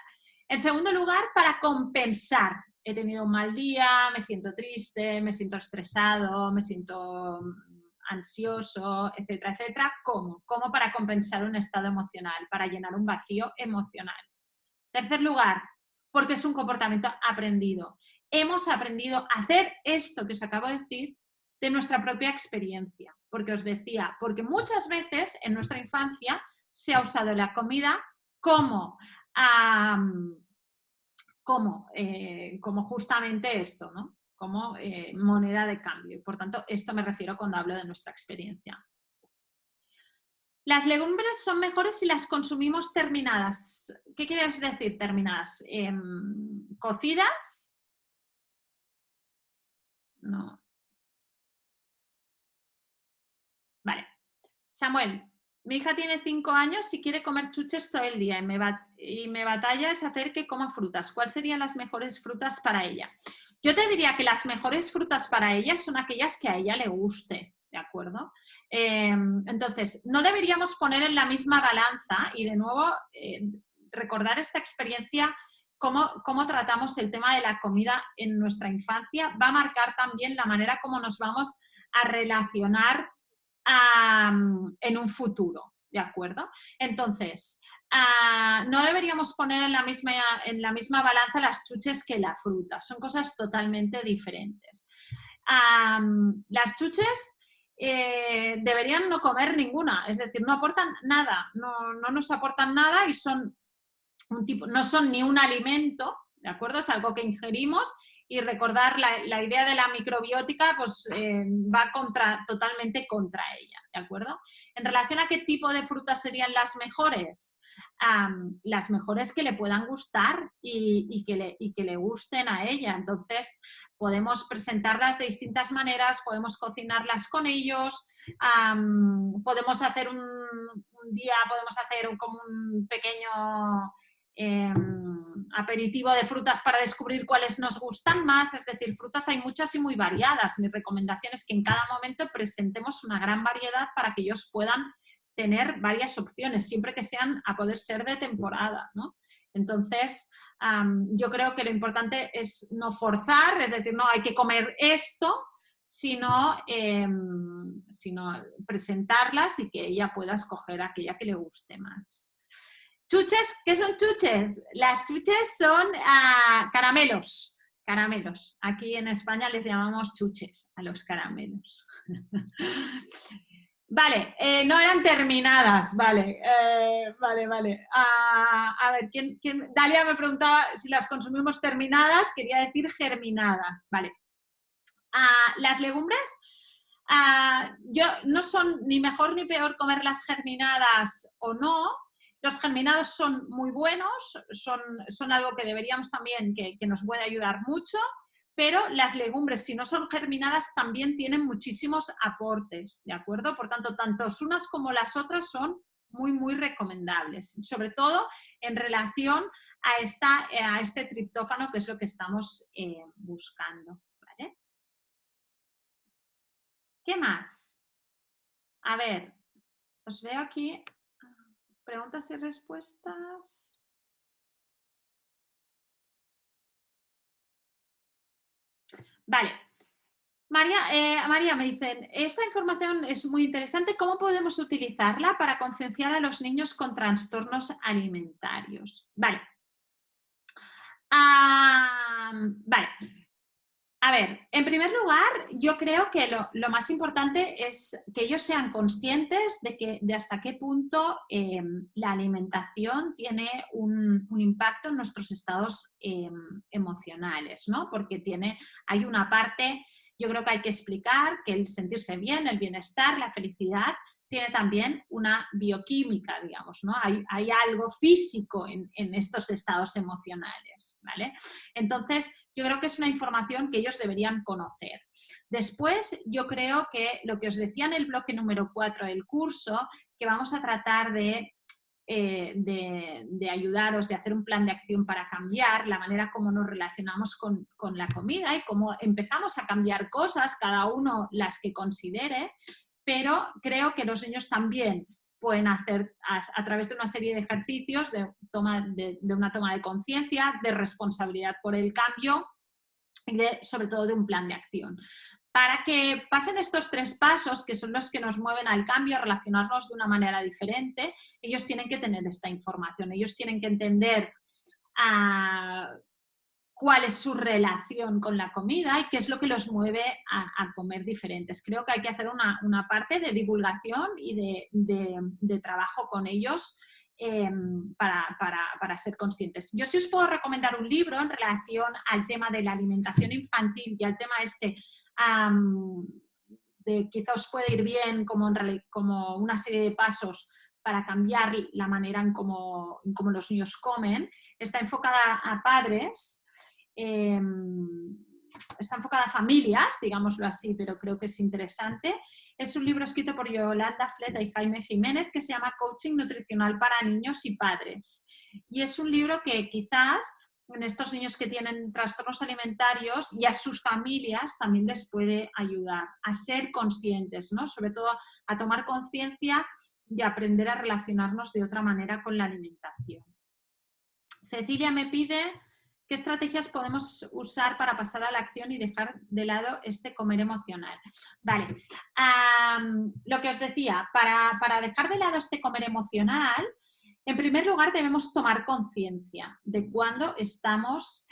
En segundo lugar, para compensar. He tenido un mal día, me siento triste, me siento estresado, me siento ansioso, etcétera, etcétera. ¿Cómo? ¿Cómo para compensar un estado emocional, para llenar un vacío emocional? Tercer lugar, porque es un comportamiento aprendido. Hemos aprendido a hacer esto que os acabo de decir de nuestra propia experiencia. Porque os decía, porque muchas veces en nuestra infancia se ha usado la comida como justamente esto, ¿no? Como moneda de cambio. Por tanto, esto me refiero cuando hablo de nuestra experiencia. Las legumbres son mejores si las consumimos terminadas. ¿Qué quieres decir terminadas? ¿Cocidas? No. Vale. Samuel, mi hija tiene 5 años y quiere comer chuches todo el día y me batalla es hacer que coma frutas. ¿Cuáles serían las mejores frutas para ella? Yo te diría que las mejores frutas para ella son aquellas que a ella le guste, ¿de acuerdo? Entonces, no deberíamos poner en la misma balanza y de nuevo recordar esta experiencia, cómo tratamos el tema de la comida en nuestra infancia, va a marcar también la manera como nos vamos a relacionar en un futuro, ¿de acuerdo? Entonces, no deberíamos poner en la misma balanza las chuches que la fruta, son cosas totalmente diferentes. Las chuches deberían no comer ninguna, es decir, no aportan nada, no nos aportan nada y son no son ni un alimento, ¿de acuerdo? Es algo que ingerimos. Y recordar la idea de la microbiótica pues, va totalmente contra ella, ¿de acuerdo? En relación a qué tipo de frutas serían las mejores que le puedan gustar y que le gusten a ella. Entonces, podemos presentarlas de distintas maneras, podemos cocinarlas con ellos, podemos hacer un día, podemos hacer como un pequeño aperitivo de frutas para descubrir cuáles nos gustan más, es decir, frutas hay muchas y muy variadas. Mi recomendación es que en cada momento presentemos una gran variedad para que ellos puedan tener varias opciones, siempre que sean a poder ser de temporada, ¿no? Entonces, yo creo que lo importante es no forzar, es decir, no hay que comer esto, sino presentarlas y que ella pueda escoger aquella que le guste más. Chuches, ¿qué son chuches? Las chuches son caramelos. Caramelos. Aquí en España les llamamos chuches a los caramelos. Vale, no eran terminadas, vale. Vale. A ver, Dalia me preguntaba si las consumimos terminadas, quería decir germinadas, vale. Las legumbres, no son ni mejor ni peor comerlas germinadas o no. Los germinados son muy buenos, son algo que deberíamos también, que nos puede ayudar mucho, pero las legumbres, si no son germinadas, también tienen muchísimos aportes, ¿de acuerdo? Por tanto, tanto unas como las otras son muy, muy recomendables, sobre todo en relación a este triptófano, que es lo que estamos buscando, ¿vale? ¿Qué más? A ver, os veo aquí... Preguntas y respuestas. Vale. María, me dicen, esta información es muy interesante. ¿Cómo podemos utilizarla para concienciar a los niños con trastornos alimentarios? Vale. Vale. A ver, en primer lugar, yo creo que lo más importante es que ellos sean conscientes de hasta qué punto la alimentación tiene un impacto en nuestros estados emocionales, ¿no? Porque hay una parte, yo creo que hay que explicar que el sentirse bien, el bienestar, la felicidad, tiene también una bioquímica, digamos, ¿no? Hay algo físico en estos estados emocionales, ¿vale? Entonces, yo creo que es una información que ellos deberían conocer. Después, yo creo que lo que os decía en el bloque número 4 del curso, que vamos a tratar de de ayudaros, de hacer un plan de acción para cambiar la manera como nos relacionamos con la comida y cómo empezamos a cambiar cosas, cada uno las que considere, pero creo que los niños también pueden hacer a través de una serie de ejercicios de una toma de conciencia, de responsabilidad por el cambio y sobre todo de un plan de acción. Para que pasen estos 3 pasos, que son los que nos mueven al cambio, a relacionarnos de una manera diferente, ellos tienen que tener esta información, ellos tienen que entender cuál es su relación con la comida y qué es lo que los mueve a comer diferentes. Creo que hay que hacer una parte de divulgación y de trabajo con ellos para ser conscientes. Yo sí os puedo recomendar un libro en relación al tema de la alimentación infantil y al tema de quizá os puede ir bien como una serie de pasos para cambiar la manera en cómo los niños comen. Está enfocada a padres, está enfocada a familias, digámoslo así, pero creo que es interesante. Es un libro escrito por Yolanda Fleta y Jaime Jiménez que se llama Coaching Nutricional para Niños y Padres. Y es un libro que quizás en estos niños que tienen trastornos alimentarios y a sus familias también les puede ayudar a ser conscientes, ¿no? Sobre todo a tomar conciencia y aprender a relacionarnos de otra manera con la alimentación. Cecilia me pide qué estrategias podemos usar para pasar a la acción y dejar de lado este comer emocional. Vale, lo que os decía, para dejar de lado este comer emocional, en primer lugar debemos tomar conciencia de cuándo estamos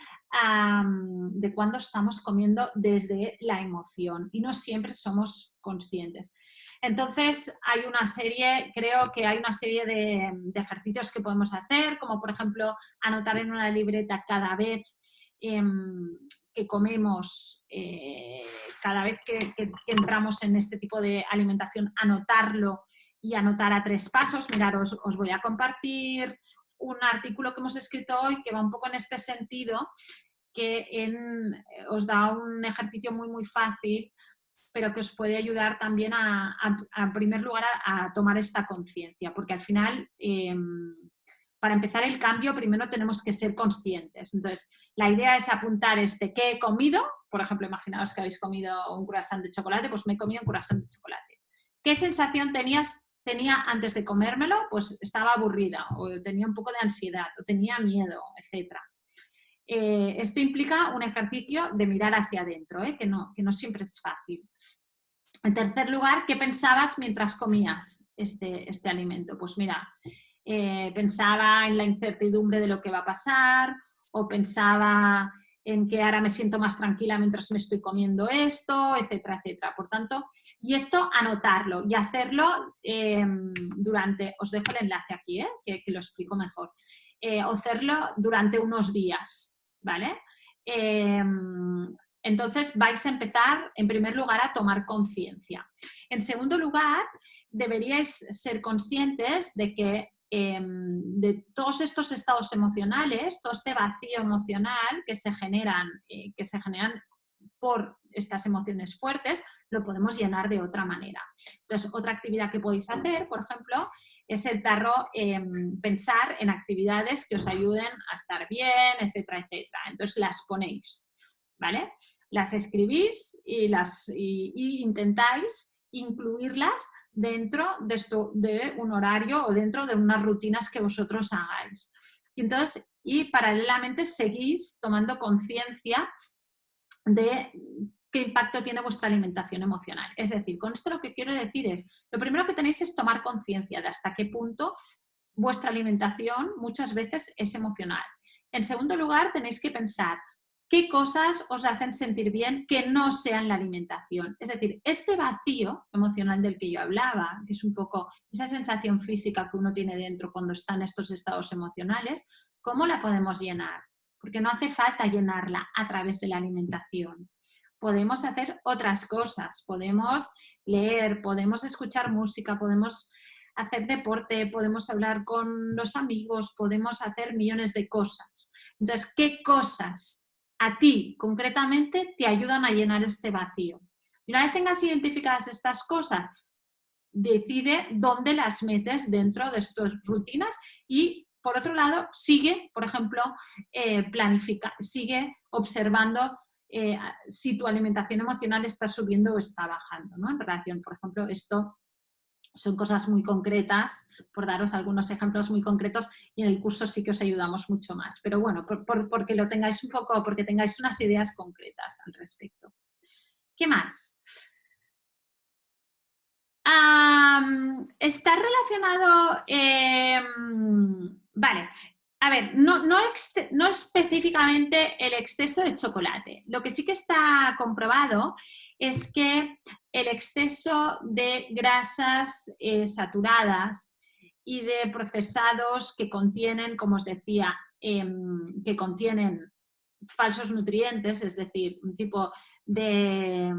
comiendo desde la emoción y no siempre somos conscientes. Entonces, creo que hay una serie de ejercicios que podemos hacer, como por ejemplo anotar en una libreta cada vez que comemos, cada vez que entramos en este tipo de alimentación, anotarlo y anotar a 3 pasos. Mirad, os voy a compartir un artículo que hemos escrito hoy que va un poco en este sentido, que os da un ejercicio muy, muy fácil, pero que os puede ayudar también en primer lugar a tomar esta conciencia, porque al final, para empezar el cambio, primero tenemos que ser conscientes. Entonces, la idea es apuntar qué he comido. Por ejemplo, imaginaos que habéis comido un croissant de chocolate, pues me he comido un croissant de chocolate. ¿Qué sensación tenía antes de comérmelo? Pues estaba aburrida, o tenía un poco de ansiedad, o tenía miedo, etc. Esto implica un ejercicio de mirar hacia adentro, que no siempre es fácil. En tercer lugar, ¿qué pensabas mientras comías este alimento? Pues mira, pensaba en la incertidumbre de lo que va a pasar, o pensaba en que ahora me siento más tranquila mientras me estoy comiendo esto, etcétera, etcétera. Por tanto, y esto anotarlo y hacerlo os dejo el enlace aquí, que lo explico mejor, hacerlo durante unos días, ¿vale? Entonces vais a empezar, en primer lugar, a tomar conciencia. En segundo lugar, deberíais ser conscientes de que de todos estos estados emocionales, todo este vacío emocional que se generan por estas emociones fuertes, lo podemos llenar de otra manera. Entonces, otra actividad que podéis hacer, por ejemplo, es pensar en actividades que os ayuden a estar bien, etcétera, etcétera. Entonces, las ponéis, ¿vale? Las escribís y intentáis incluirlas dentro de un horario o dentro de unas rutinas que vosotros hagáis. Y paralelamente seguís tomando conciencia de qué impacto tiene vuestra alimentación emocional. Es decir, con esto lo que quiero decir es, lo primero que tenéis es tomar conciencia de hasta qué punto vuestra alimentación muchas veces es emocional. En segundo lugar, tenéis que pensar qué cosas os hacen sentir bien que no sean la alimentación. Es decir, este vacío emocional del que yo hablaba, que es un poco esa sensación física que uno tiene dentro cuando está en estos estados emocionales, ¿cómo la podemos llenar? Porque no hace falta llenarla a través de la alimentación. Podemos hacer otras cosas, podemos leer, podemos escuchar música, podemos hacer deporte, podemos hablar con los amigos, podemos hacer millones de cosas. Entonces, ¿qué cosas a ti concretamente te ayudan a llenar este vacío? Y una vez tengas identificadas estas cosas, decide dónde las metes dentro de estas rutinas y, por otro lado, sigue, por ejemplo, sigue observando si tu alimentación emocional está subiendo o está bajando, ¿no? En relación, por ejemplo, esto son cosas muy concretas, por daros algunos ejemplos muy concretos, y en el curso sí que os ayudamos mucho más. Pero bueno, porque lo tengáis un poco, porque tengáis unas ideas concretas al respecto. ¿Qué más? Está relacionado... vale. A ver, no específicamente el exceso de chocolate. Lo que sí que está comprobado es que el exceso de grasas saturadas y de procesados que contienen, como os decía, que contienen falsos nutrientes, es decir, un tipo de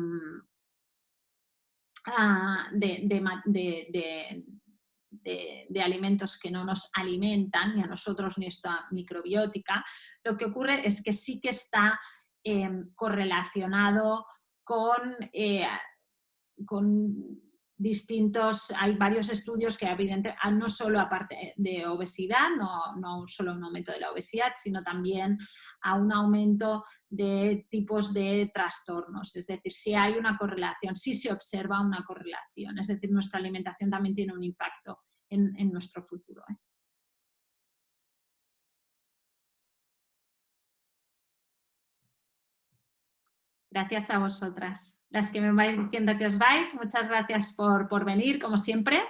alimentos que no nos alimentan, ni a nosotros ni a esta microbiótica, lo que ocurre es que sí que está correlacionado con distintos, hay varios estudios que evidentemente, no solo aparte de obesidad, no solo un aumento de la obesidad, sino también a un aumento de tipos de trastornos. Es decir, si hay una correlación, si se observa una correlación. Es decir, nuestra alimentación también tiene un impacto en nuestro futuro. Gracias a vosotras. Las que me vais diciendo que os vais, muchas gracias por venir, como siempre.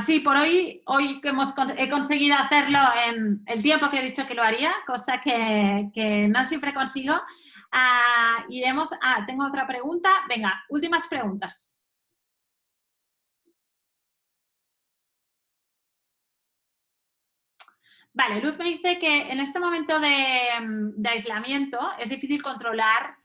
Sí, por hoy que he conseguido hacerlo en el tiempo que he dicho que lo haría, cosa que no siempre consigo. Tengo otra pregunta. Venga, últimas preguntas. Vale, Luz me dice que en este momento de aislamiento es difícil controlar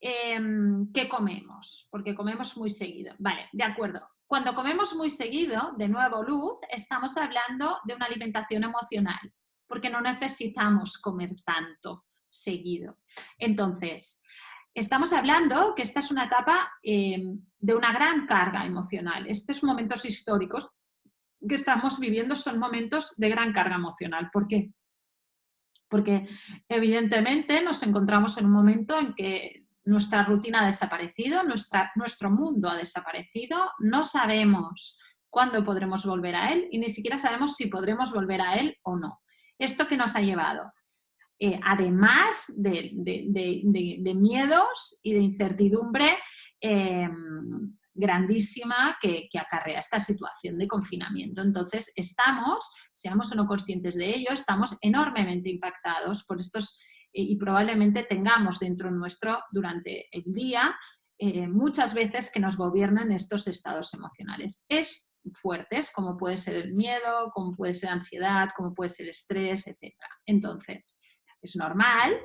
qué comemos, porque comemos muy seguido. Vale, de acuerdo. Cuando comemos muy seguido, de nuevo, Luz, estamos hablando de una alimentación emocional, porque no necesitamos comer tanto seguido. Entonces, estamos hablando que esta es una etapa de una gran carga emocional. Estos momentos históricos que estamos viviendo son momentos de gran carga emocional. ¿Por qué? Porque evidentemente nos encontramos en un momento en que nuestra rutina ha desaparecido, nuestro mundo ha desaparecido, no sabemos cuándo podremos volver a él y ni siquiera sabemos si podremos volver a él o no. ¿Esto qué nos ha llevado? Además de miedos y de incertidumbre grandísima que acarrea esta situación de confinamiento. Entonces, seamos o no conscientes de ello, estamos enormemente impactados por estos y probablemente tengamos dentro nuestro durante el día muchas veces que nos gobiernan estos estados emocionales. Es fuertes, como puede ser el miedo, como puede ser ansiedad, como puede ser estrés, etc. Entonces, es normal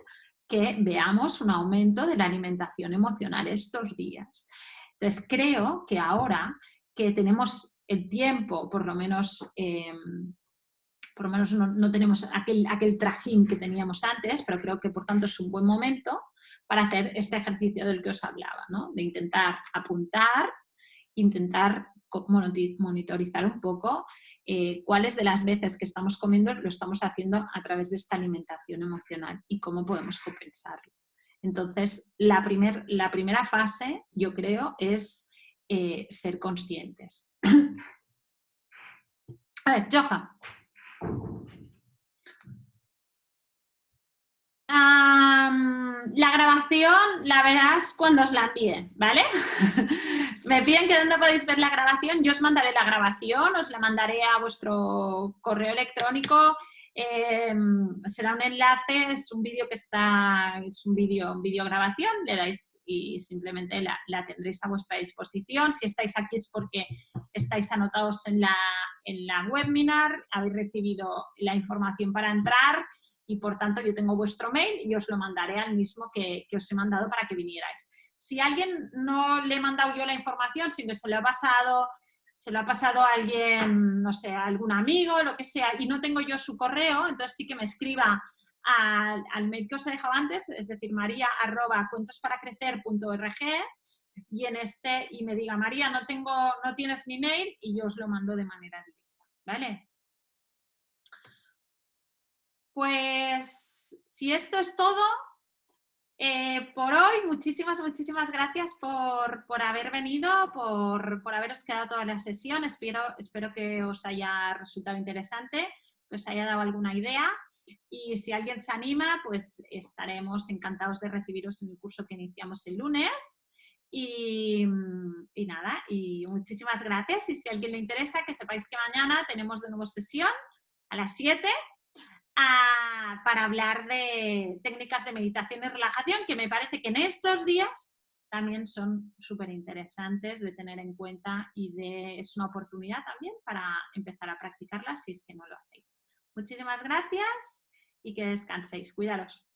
que veamos un aumento de la alimentación emocional estos días. Entonces, creo que ahora que tenemos el tiempo, por lo menos no tenemos aquel trajín que teníamos antes, pero creo que por tanto es un buen momento para hacer este ejercicio del que os hablaba, ¿no? De intentar apuntar, intentar monitorizar un poco cuáles de las veces que estamos comiendo lo estamos haciendo a través de esta alimentación emocional y cómo podemos compensarlo. Entonces, la primera fase, yo creo, es ser conscientes. A ver, Joja. La grabación la verás cuando os la envíen, ¿vale? Me piden que dónde podéis ver la grabación, yo os mandaré la grabación, os la mandaré a vuestro correo electrónico, será un enlace, es un vídeo vídeo grabación, le dais y simplemente la tendréis a vuestra disposición. Si estáis aquí es porque estáis anotados en la webinar, habéis recibido la información para entrar y por tanto yo tengo vuestro mail y os lo mandaré al mismo que os he mandado para que vinierais. Si a alguien no le he mandado yo la información, sino que se lo ha pasado a alguien, no sé, a algún amigo, lo que sea, y no tengo yo su correo, entonces sí que me escriba al mail que os he dejado antes, es decir, maria@cuentosparacrecer.org, y me diga, María, no tienes mi mail, y yo os lo mando de manera directa, ¿vale? Pues si esto es todo, por hoy, muchísimas gracias por haber venido, por haberos quedado toda la sesión. Espero que os haya resultado interesante, que os haya dado alguna idea. Y si alguien se anima, pues estaremos encantados de recibiros en el curso que iniciamos el lunes. Y nada, y muchísimas gracias. Y si a alguien le interesa, que sepáis que mañana tenemos de nuevo sesión a las 7 para hablar de técnicas de meditación y relajación, que me parece que en estos días también son súper interesantes de tener en cuenta y es una oportunidad también para empezar a practicarlas si es que no lo hacéis. Muchísimas gracias y que descanséis. Cuidaros.